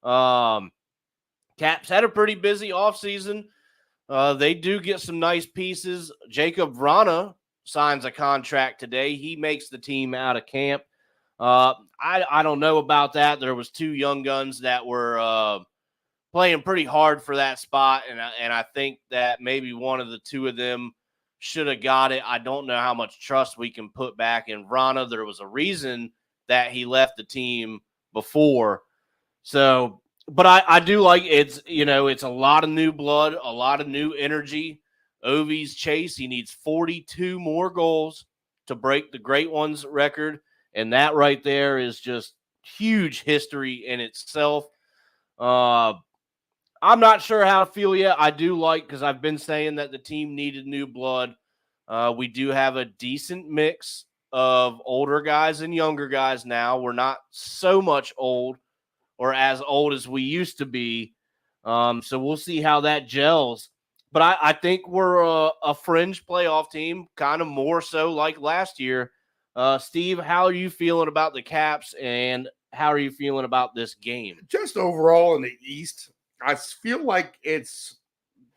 Caps had a pretty busy offseason. They do get some nice pieces. Jacob Vrana signs a contract today. He makes the team out of camp. I don't know about that. There was two young guns that were playing pretty hard for that spot, and I think that maybe one of the two of them should have got it. I don't know how much trust we can put back in Vrana. There was a reason that he left the team before. So, but I do like it's a lot of new blood, a lot of new energy. Ovi's chase, he needs 42 more goals to break the Great Ones record. And that right there is just huge history in itself. I'm not sure how to feel yet. I do like, because I've been saying that the team needed new blood. We do have a decent mix of older guys and younger guys now. We're not so much old or as old as we used to be. So we'll see how that gels. But I think we're a fringe playoff team, kind of more so like last year. Steve, how are you feeling about the Caps, and how are you feeling about this game? Just overall in the East, I feel like it's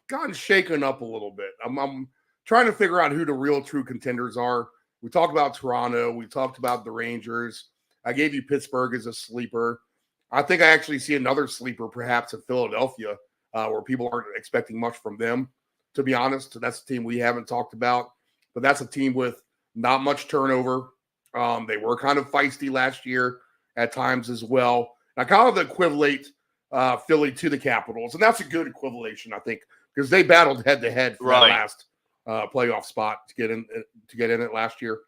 gotten shaken up a little bit. I'm trying to figure out who the real true contenders are. We talked about Toronto. We talked about the Rangers. I gave you Pittsburgh as a sleeper. I think I actually see another sleeper perhaps at Philadelphia, where people aren't expecting much from them, to be honest. That's a team we haven't talked about, but that's a team with not much turnover. They were kind of feisty last year at times as well. I kind of equivalent Philly to the Capitals, and that's a good equivalation, I think, because they battled head to head for that last playoff spot to get in it last year.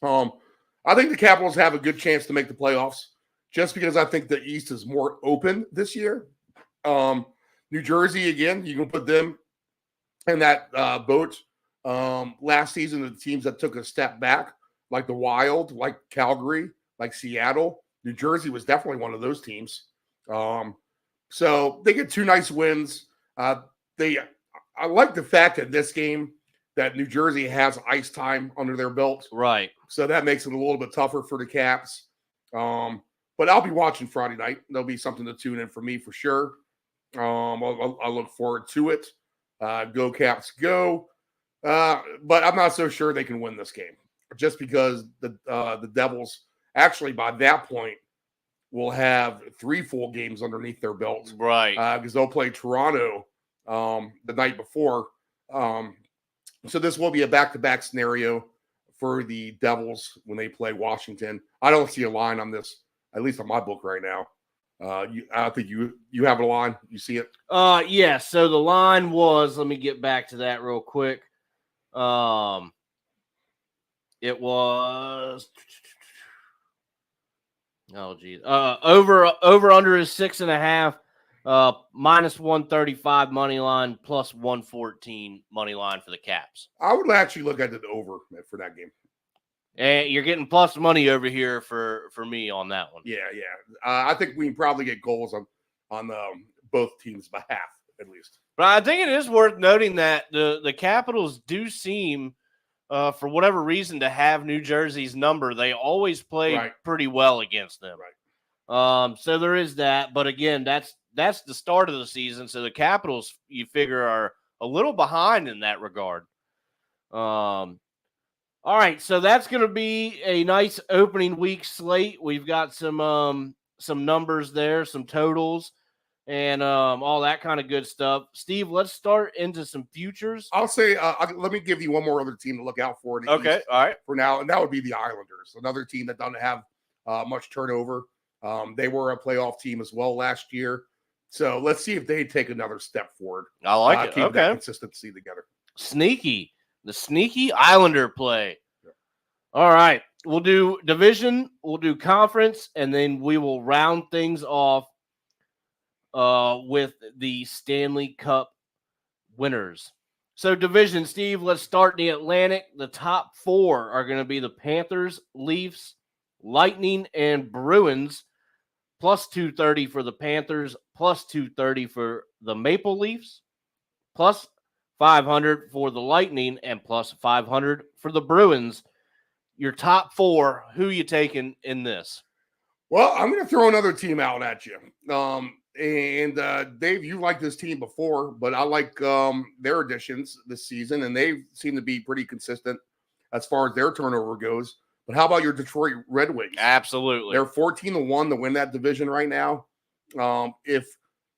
I think the Capitals have a good chance to make the playoffs, just because I think the East is more open this year. New Jersey, again, you can put them in that boat. Last season, the teams that took a step back, like the Wild, like Calgary, like Seattle, New Jersey was definitely one of those teams. So they get two nice wins. I like the fact that this game that New Jersey has ice time under their belt. Right. So that makes it a little bit tougher for the Caps. But I'll be watching Friday night. There'll be something to tune in for me for sure. I'll look forward to it. Go Caps, go. But I'm not so sure they can win this game, just because the Devils actually by that point will have 3 full games underneath their belt, right? Because they'll play Toronto the night before. So this will be a back-to-back scenario for the Devils when they play Washington. I don't see a line on this, at least on my book right now. I think you have a line. You see it? Yeah. So the line was, let me get back to that real quick. It was, oh geez, over under is 6.5, minus 135 money line, plus 114 money line for the Caps. I would actually look at the over for that game. And you're getting plus money over here for me on that one. Yeah. I think we can probably get goals on both teams' behalf, at least. But I think it is worth noting that the Capitals do seem for whatever reason, to have New Jersey's number, they always play pretty well against them. Right. So there is that. But again, that's the start of the season. So the Capitals, you figure, are a little behind in that regard. All right, so that's going to be a nice opening week slate. We've got some numbers there, some totals, and all that kind of good stuff. Steve, let's start into some futures. I'll say, let me give you one more other team to look out for. Okay, all right. For now, and that would be the Islanders, another team that doesn't have much turnover. They were a playoff team as well last year. So let's see if they take another step forward. I like it. Keep that consistency together. The sneaky Islander play. Yeah. All right. We'll do division, we'll do conference, and then we will round things off with the Stanley Cup winners. So division, Steve, let's start in the Atlantic. The top 4 are going to be the Panthers, Leafs, Lightning, and Bruins. Plus 230 for the Panthers, plus 230 for the Maple Leafs, plus 500 for the Lightning, and plus 500 for the Bruins. Your top 4, who you taking in this? Well, I'm going to throw another team out at you. Dave, you liked this team before, but I like their additions this season, and they seem to be pretty consistent as far as their turnover goes. But how about your Detroit Red Wings? Absolutely. They're 14-1 to win that division right now. If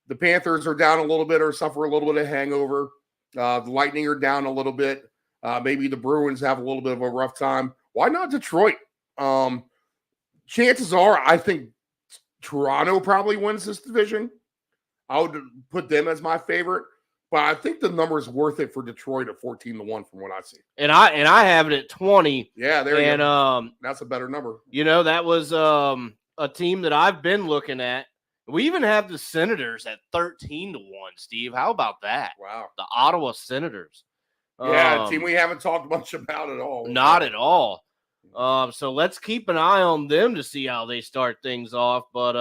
the Panthers are down a little bit or suffer a little bit of hangover, the Lightning are down a little bit. Maybe the Bruins have a little bit of a rough time. Why not Detroit? Chances are, I think Toronto probably wins this division. I would put them as my favorite. But I think the number is worth it for Detroit at 14-1 from what I see. And I have it at 20. Yeah, there you go. That's a better number. That was a team that I've been looking at. We even have the Senators at 13-1, Steve. How about that? Wow. The Ottawa Senators. Yeah, a team we haven't talked much about at all. Not at all. So let's keep an eye on them to see how they start things off. But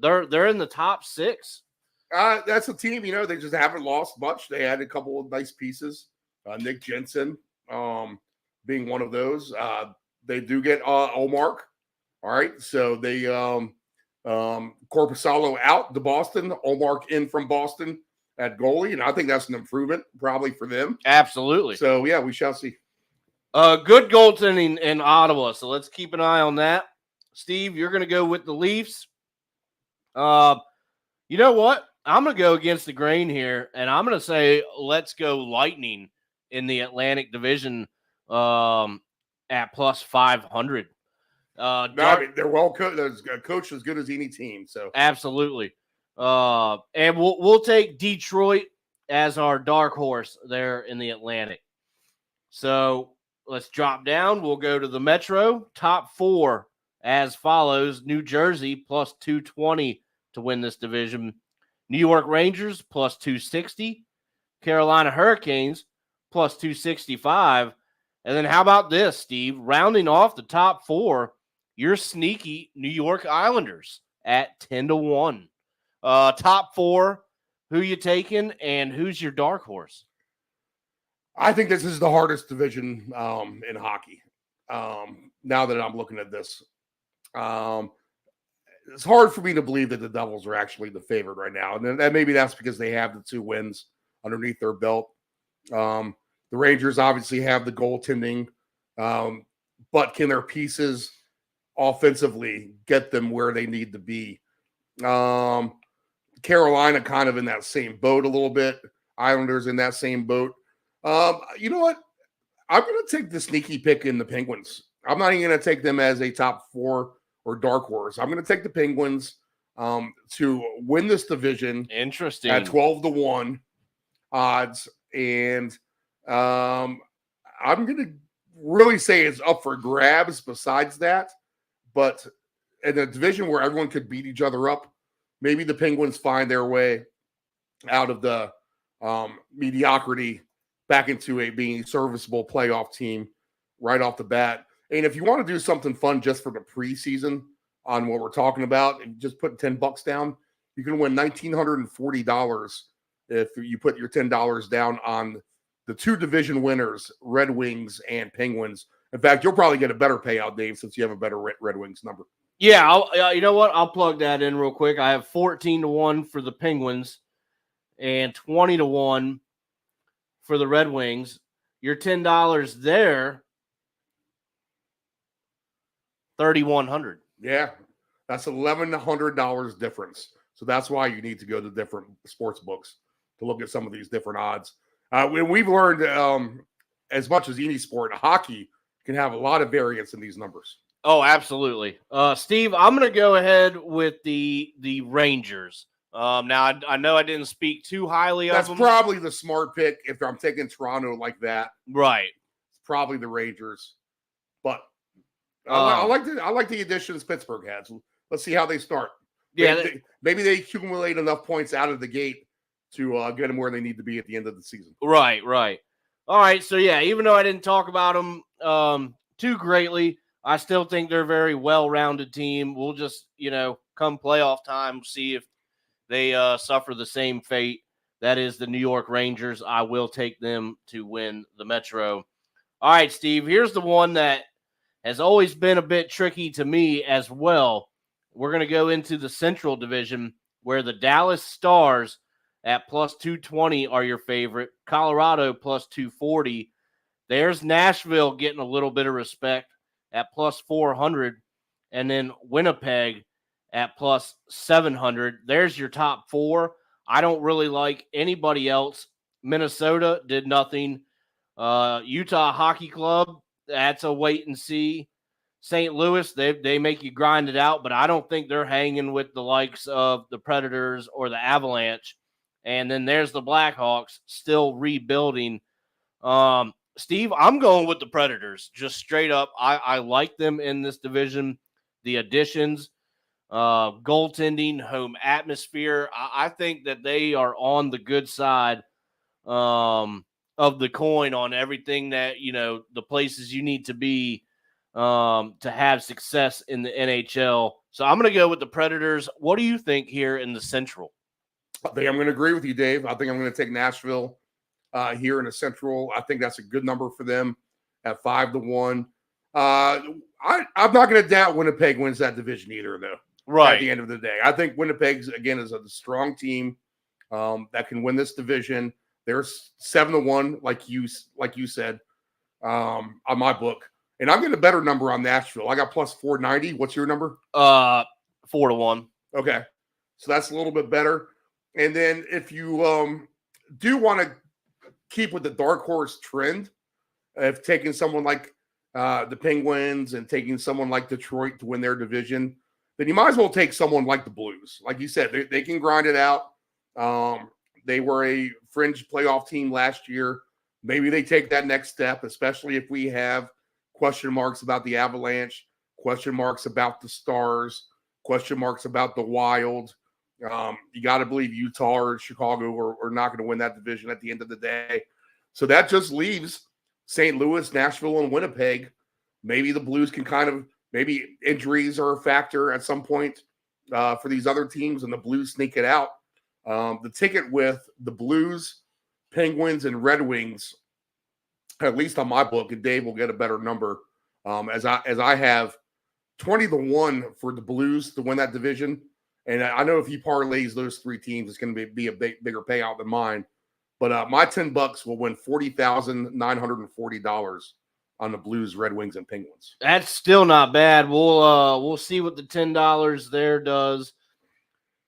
they're in the top 6. That's a team, they just haven't lost much. They had a couple of nice pieces. Nick Jensen being one of those. They do get Olmark. All right. So they Korpisalo out to Boston, Olmark in from Boston at goalie. And I think that's an improvement probably for them. Absolutely. So, yeah, we shall see. Good goaltending in Ottawa. So let's keep an eye on that. Steve, you're going to go with the Leafs. You know what? I'm going to go against the grain here, and I'm going to say let's go Lightning in the Atlantic Division at plus 500. They're well coached. They're coached as good as any team. So absolutely. And we'll take Detroit as our dark horse there in the Atlantic. So let's drop down. We'll go to the Metro. Top 4 as follows. New Jersey plus 220 to win this division. New York Rangers plus 260, Carolina Hurricanes plus 265. And then how about this, Steve? Rounding off the top 4, your sneaky New York Islanders at 10-1. Top 4, who you taking and who's your dark horse? I think this is the hardest division in hockey. Now that I'm looking at this. It's hard for me to believe that the Devils are actually the favorite right now. And maybe that's because they have the 2 wins underneath their belt. The Rangers obviously have the goaltending, but can their pieces offensively get them where they need to be? Carolina kind of in that same boat a little bit. Islanders in that same boat. You know what? I'm going to take the sneaky pick in the Penguins. I'm not even going to take them as a top 4 or dark horse. I'm going to take the Penguins to win this division. Interesting. At 12-1 odds. And I'm going to really say it's up for grabs besides that. But in a division where everyone could beat each other up, maybe the Penguins find their way out of the mediocrity back into being a serviceable playoff team right off the bat. And if you want to do something fun just for the preseason on what we're talking about, and just put $10 down, you can win $1,940 if you put your $10 down on the two division winners, Red Wings and Penguins. In fact, you'll probably get a better payout, Dave, since you have a better Red Wings number. Yeah, you know what? I'll plug that in real quick. I have 14-1 for the Penguins and 20-1 for the Red Wings. Your $10 there, 3,100. Yeah, that's $1,100 difference. So that's why you need to go to different sports books to look at some of these different odds. We've learned as much as any sport, hockey can have a lot of variance in these numbers. Oh, absolutely. Steve, I'm going to go ahead with the Rangers. Now, I know I didn't speak too highly of them. That's probably the smart pick if I'm taking Toronto like that. Right. It's probably the Rangers. But I like the additions Pittsburgh has. Let's see how they start. Yeah, maybe they accumulate enough points out of the gate to get them where they need to be at the end of the season. Right. All right, so yeah, even though I didn't talk about them too greatly, I still think they're a very well-rounded team. We'll just, come playoff time, see if they suffer the same fate. That is the New York Rangers. I will take them to win the Metro. All right, Steve, here's the one that has always been a bit tricky to me as well. We're going to go into the Central Division where the Dallas Stars at plus 220 are your favorite. Colorado plus 240. There's Nashville getting a little bit of respect at plus 400. And then Winnipeg at plus 700. There's your top four. I don't really like anybody else. Minnesota did nothing. Utah Hockey Club, that's a wait and see. St. Louis, they make you grind it out, but I don't think they're hanging with the likes of the Predators or the Avalanche. And then there's the Blackhawks still rebuilding. Steve, I'm going with the Predators, just straight up. I like them in this division. The additions, goaltending, home atmosphere. I think that they are on the good side of the coin on everything that, the places you need to be to have success in the NHL. So I'm going to go with the Predators. What do you think here in the Central? I think I'm going to agree with you, Dave. I think I'm going to take Nashville here in the Central. I think that's a good number for them at 5-1. I'm not going to doubt Winnipeg wins that division either, though. Right. At the end of the day, I think Winnipeg again is a strong team that can win this division. They're 7-1, like you said, on my book. And I'm getting a better number on Nashville. I got plus 490. What's your number? 4-1. Okay, so that's a little bit better. And then if you do want to keep with the dark horse trend of taking someone like the Penguins and taking someone like Detroit to win their division, then you might as well take someone like the Blues. Like you said, they can grind it out. They were a fringe playoff team last year. Maybe they take that next step, especially if we have question marks about the Avalanche, question marks about the Stars, question marks about the Wild. You got to believe Utah or Chicago are not going to win that division at the end of the day. So that just leaves St. Louis, Nashville, and Winnipeg. Maybe the Blues can maybe injuries are a factor at some point for these other teams, and the Blues sneak it out. The ticket with the Blues, Penguins, and Red Wings, at least on my book, and Dave will get a better number, as I have 20-1 for the Blues to win that division. And I know if he parlays those three teams, it's going to be a bigger payout than mine. But my $10 will win $40,940 on the Blues, Red Wings, and Penguins. That's still not bad. We'll see what the $10 there does.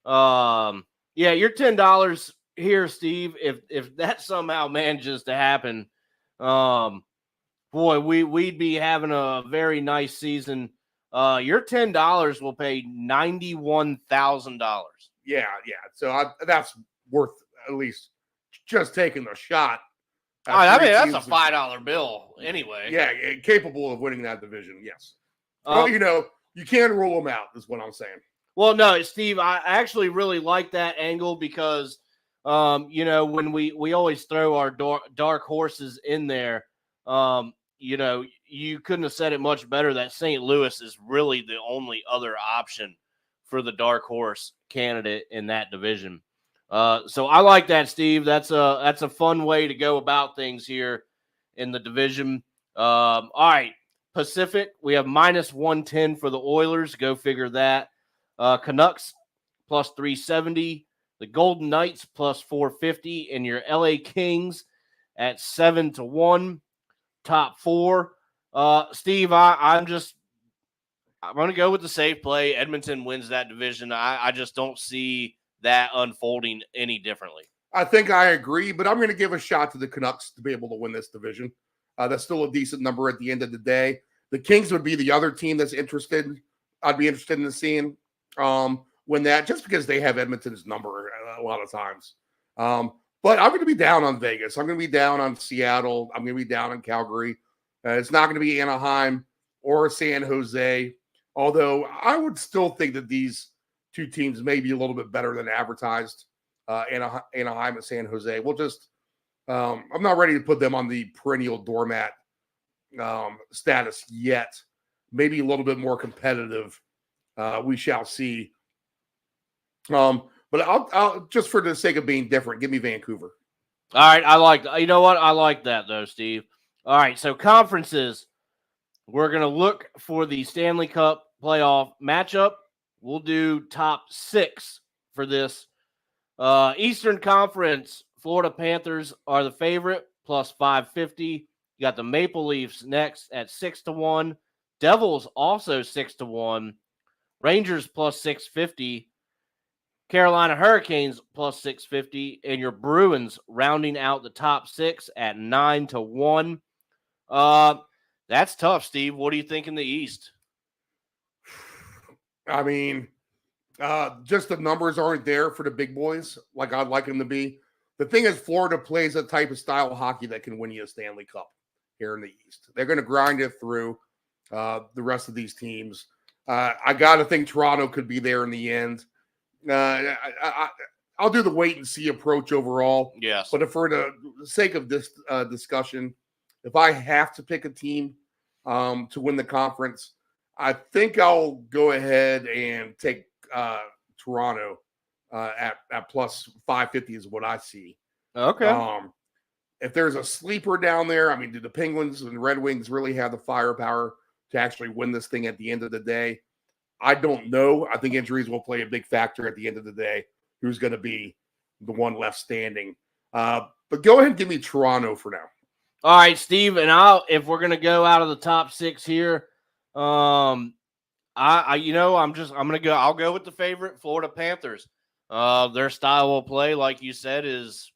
Yeah, your $10 here, Steve. If that somehow manages to happen, boy, we'd be having a very nice season. Your $10 will pay $91,000. Yeah. So that's worth at least just taking the shot. I mean, that's a $5 bill anyway. Yeah, capable of winning that division. Yes. Well, you can't rule them out, is what I'm saying. Well, no, Steve, I actually really like that angle because, when we always throw our dark horses in there, you couldn't have said it much better that St. Louis is really the only other option for the dark horse candidate in that division. So I like that, Steve. That's a fun way to go about things here in the division. All right, Pacific, we have minus 110 for the Oilers. Go figure that. Canucks plus 370. The Golden Knights plus 450, and your LA Kings at 7-1. Top four. Steve, I'm going to go with the safe play. Edmonton wins that division. I just don't see that unfolding any differently. I think I agree, but I'm going to give a shot to the Canucks to be able to win this division. That's still a decent number at the end of the day. The Kings would be the other team that's interested. I'd be interested in seeing win that, just because they have Edmonton's number a lot of times. But I'm going to be down on Vegas. I'm going to be down on Seattle. I'm going to be down on Calgary. It's not going to be Anaheim or San Jose, although I would still think that these two teams may be a little bit better than advertised. Anaheim and San Jose. We'll just I'm not ready to put them on the perennial doormat status yet. Maybe a little bit more competitive. We shall see. But I'll just for the sake of being different, give me Vancouver. All right, I like that. You know what? I like that though, Steve. All right, so conferences. We're going to look for the Stanley Cup playoff matchup. We'll do top 6 for this. Eastern Conference, Florida Panthers are the favorite, plus 550. You got the Maple Leafs next at 6-1. Devils also 6-1. Rangers plus 650. Carolina Hurricanes plus 650. And your Bruins rounding out the top 6 at 9-1. That's tough, Steve. What do you think in the East? I mean, just the numbers aren't there for the big boys like I'd like them to be. The thing is, Florida plays a type of style of hockey that can win you a Stanley Cup here in the East. They're going to grind it through the rest of these teams. I got to think Toronto could be there in the end. I'll do the wait and see approach overall. Yes. But if for the sake of this discussion, if I have to pick a team to win the conference, I think I'll go ahead and take Toronto at plus 550 is what I see. Okay. If there's a sleeper down there, I mean, do the Penguins and Red Wings really have the firepower to actually win this thing at the end of the day? I don't know. I think injuries will play a big factor at the end of the day. Who's going to be the one left standing? But go ahead and give me Toronto for now. All right, Steve, and if we're gonna go out of the top 6 here, I'm gonna go. I'll go with the favorite, Florida Panthers. Their style of play, like you said, is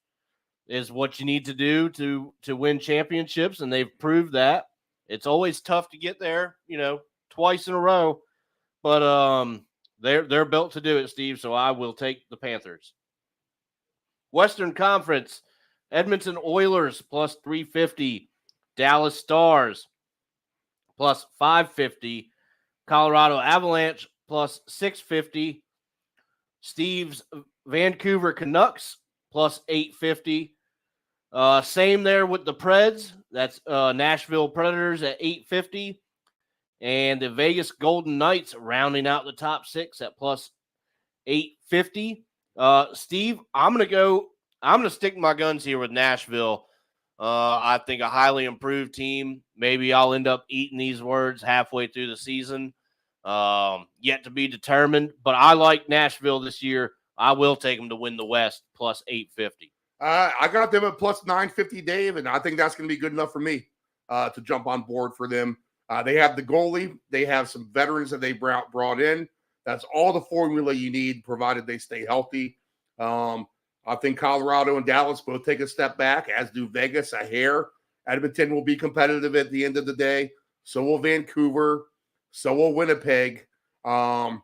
what you need to do to win championships, and they've proved that. It's always tough to get there, twice in a row, but they're built to do it, Steve. So I will take the Panthers. Western Conference. Edmonton Oilers plus 350. Dallas Stars plus 550. Colorado Avalanche plus 650. Steve's Vancouver Canucks plus 850. Same there with the Preds. That's Nashville Predators at 850. And the Vegas Golden Knights rounding out the top 6 at plus 850. Steve, I'm going to stick my guns here with Nashville. I think a highly improved team. Maybe I'll end up eating these words halfway through the season. Yet to be determined. But I like Nashville this year. I will take them to win the West plus 850. I got them at plus 950, Dave, and I think that's going to be good enough for me to jump on board for them. They have the goalie. They have some veterans that they brought in. That's all the formula you need, provided they stay healthy. I think Colorado and Dallas both take a step back, as do Vegas a hair. Edmonton will be competitive at the end of the day. So will Vancouver. So will Winnipeg. And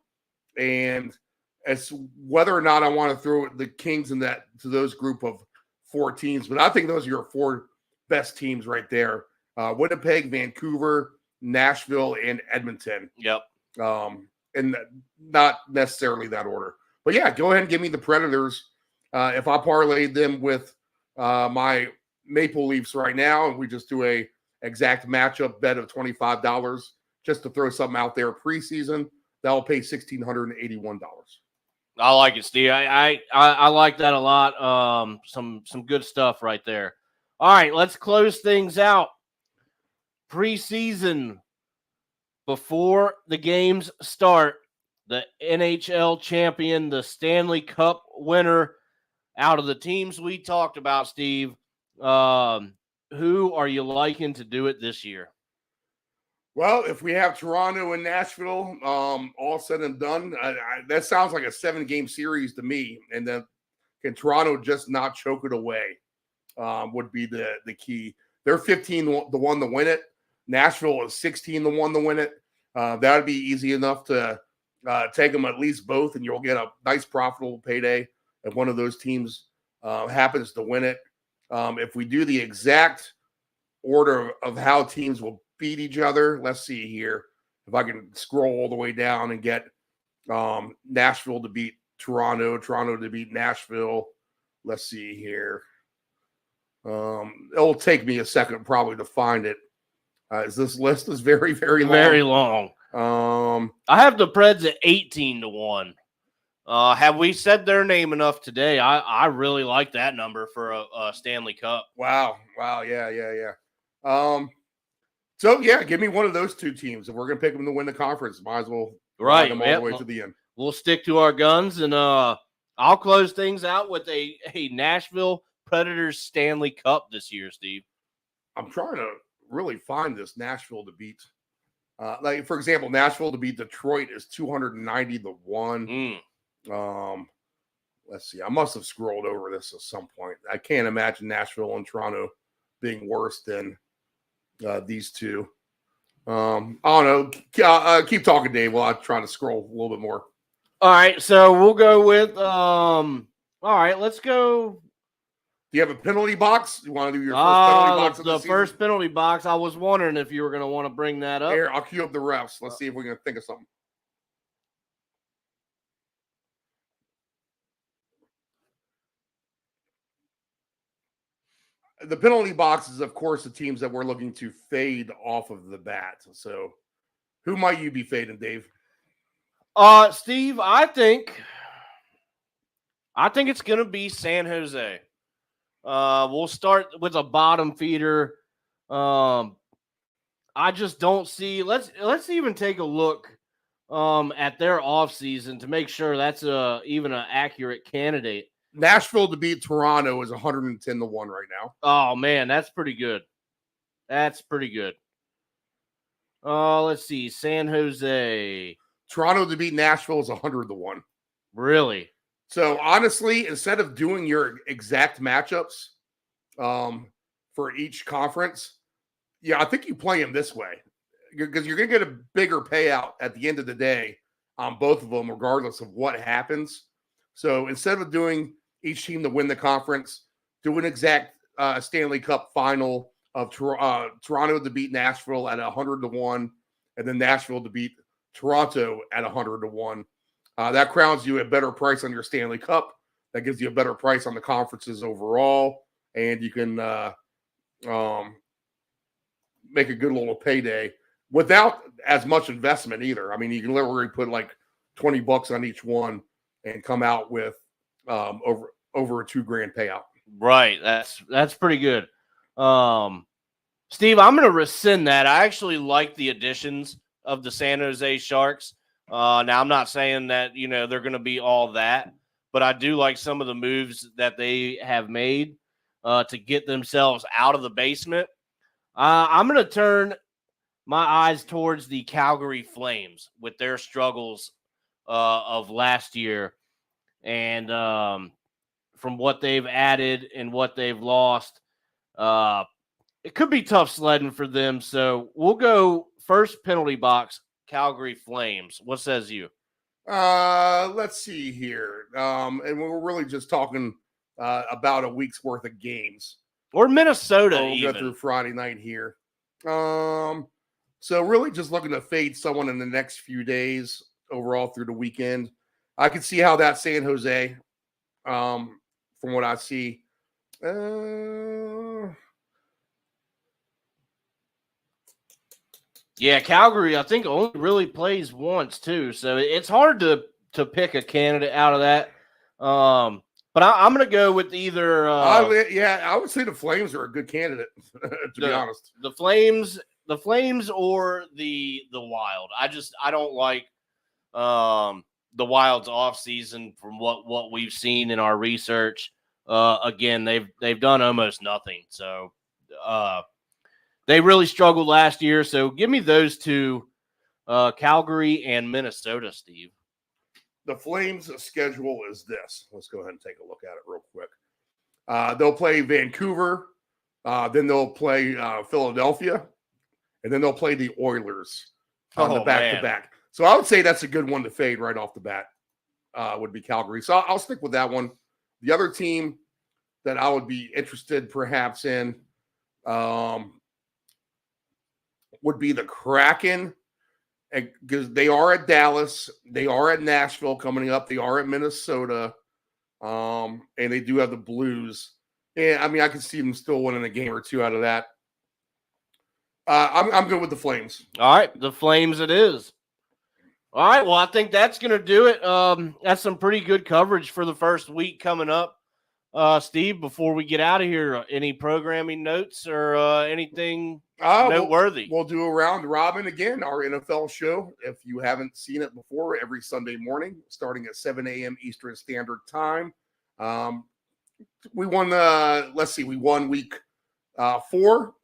as whether or not I want to throw the Kings in that to those group of 4 teams, but I think those are your 4 best teams right there. Winnipeg, Vancouver, Nashville, and Edmonton. Yep. And not necessarily that order. But yeah, go ahead and give me the Predators. If I parlayed them with my Maple Leafs right now, and we just do a exact matchup bet of $25 just to throw something out there preseason, that'll pay $1,681. I like it, Steve. I like that a lot. Some good stuff right there. All right, let's close things out. Preseason, before the games start, the NHL champion, the Stanley Cup winner, out of the teams we talked about, Steve, who are you liking to do it this year? Well, if we have Toronto and Nashville, all said and done, that sounds like a 7-game series to me. And then can Toronto just not choke it away? Would be the key. They're 15-1 to win it. Nashville is 16-1 to win it. That would be easy enough to take them at least both, and you'll get a nice profitable payday if one of those teams happens to win it. If we do the exact order of how teams will beat each other, let's see here. If I can scroll all the way down and get Nashville to beat Toronto, Toronto to beat Nashville. Let's see here. It'll take me a second probably to find it. This list is very, very long. Very long. I have the Preds at 18-1. Have we said their name enough today? I really like that number for a Stanley Cup. Wow. Yeah. So yeah, give me one of those two teams. If we're gonna pick them to win the conference, might as well ride them all the way to the end. We'll stick to our guns, and I'll close things out with a Nashville Predators Stanley Cup this year, Steve. I'm trying to really find this Nashville to beat. Like for example, Nashville to beat Detroit is 290-1. Let's see. I must have scrolled over this at some point. I can't imagine Nashville and Toronto being worse than these two. I don't know. Keep talking, Dave, while I try to scroll a little bit more. All right, so we'll go with all right, let's go. Do you have a penalty box? You want to do your first penalty box of the season? First penalty box. I was wondering if you were going to want to bring that up. Here, I'll cue up the refs. Let's see if we can think of something. The penalty box is, of course, the teams that we're looking to fade off of the bat. So who might you be fading, Dave? Steve, I think it's going to be San Jose. We'll start with a bottom feeder. I just don't see. Let's even take a look at their offseason to make sure that's even an accurate candidate. Nashville to beat Toronto is 110-1 right now. Oh man, that's pretty good. Let's see. San Jose. Toronto to beat Nashville is 100-1. Really? So honestly, instead of doing your exact matchups for each conference, yeah, I think you play them this way because you're going to get a bigger payout at the end of the day on both of them, regardless of what happens. So instead of doing each team to win the conference, do an exact Stanley Cup final of Toronto to beat Nashville at 100-1, and then Nashville to beat Toronto at 100-1. That crowns you a better price on your Stanley Cup. That gives you a better price on the conferences overall, and you can make a good little payday without as much investment either. I mean, you can literally put like $20 on each one and come out with over a $2,000 payout. Right. That's pretty good. Steve, I'm going to rescind that. I actually like the additions of the San Jose Sharks. Now, I'm not saying that, they're going to be all that, but I do like some of the moves that they have made to get themselves out of the basement. I'm going to turn my eyes towards the Calgary Flames with their struggles of last year. And from what they've added and what they've lost, it could be tough sledding for them. So we'll go first penalty box, Calgary Flames. What says you? Let's see here. And we're really just talking about a week's worth of games. Or Minnesota, we'll go through Friday night here. So really just looking to fade someone in the next few days overall through the weekend. I can see how that San Jose, from what I see. Yeah, Calgary, I think, only really plays once, too. So it's hard to to pick a candidate out of that. But I'm going to go with either. I would say the Flames are a good candidate. To be honest, the Flames or the Wild. I don't like the Wild's off season from what we've seen in our research. Again, they've done almost nothing. So they really struggled last year. So give me those two, Calgary and Minnesota, Steve. The Flames' schedule is this. Let's go ahead and take a look at it real quick. They'll play Vancouver, then they'll play Philadelphia, and then they'll play the Oilers on the back-to-back. So I would say that's a good one to fade right off the bat, would be Calgary. So I'll stick with that one. The other team that I would be interested perhaps in would be the Kraken, because they are at Dallas, they are at Nashville coming up, they are at Minnesota, and they do have the Blues. And I mean, I could see them still winning a game or two out of that. I'm good with the Flames. All right, the Flames it is. All right, well, I think that's going to do it. That's some pretty good coverage for the first week coming up. Steve, before we get out of here, any programming notes or anything noteworthy? We'll do a round robin again, our NFL show. If you haven't seen it before, every Sunday morning, starting at 7 a.m. Eastern Standard Time. We won, we won week 4.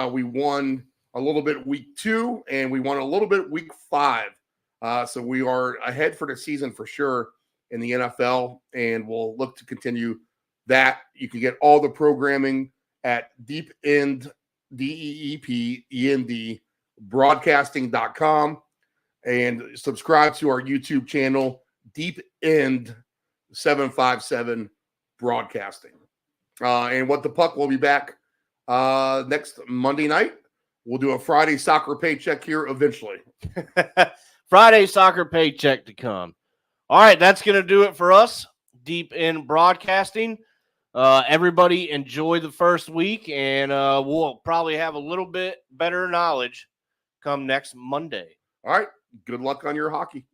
We won a little bit week 2, and we won a little bit week 5. So we are ahead for the season for sure in the NFL, and we'll look to continue that. You can get all the programming at DeepEnd, DEEPEND, broadcasting.com, and subscribe to our YouTube channel, Deep End 757 Broadcasting. And What the Puck will be back next Monday night. We'll do a Friday soccer paycheck here eventually. Friday soccer paycheck to come. All right, that's going to do it for us, Deep End Broadcasting. Everybody enjoy the first week, and we'll probably have a little bit better knowledge come next Monday. All right, good luck on your hockey.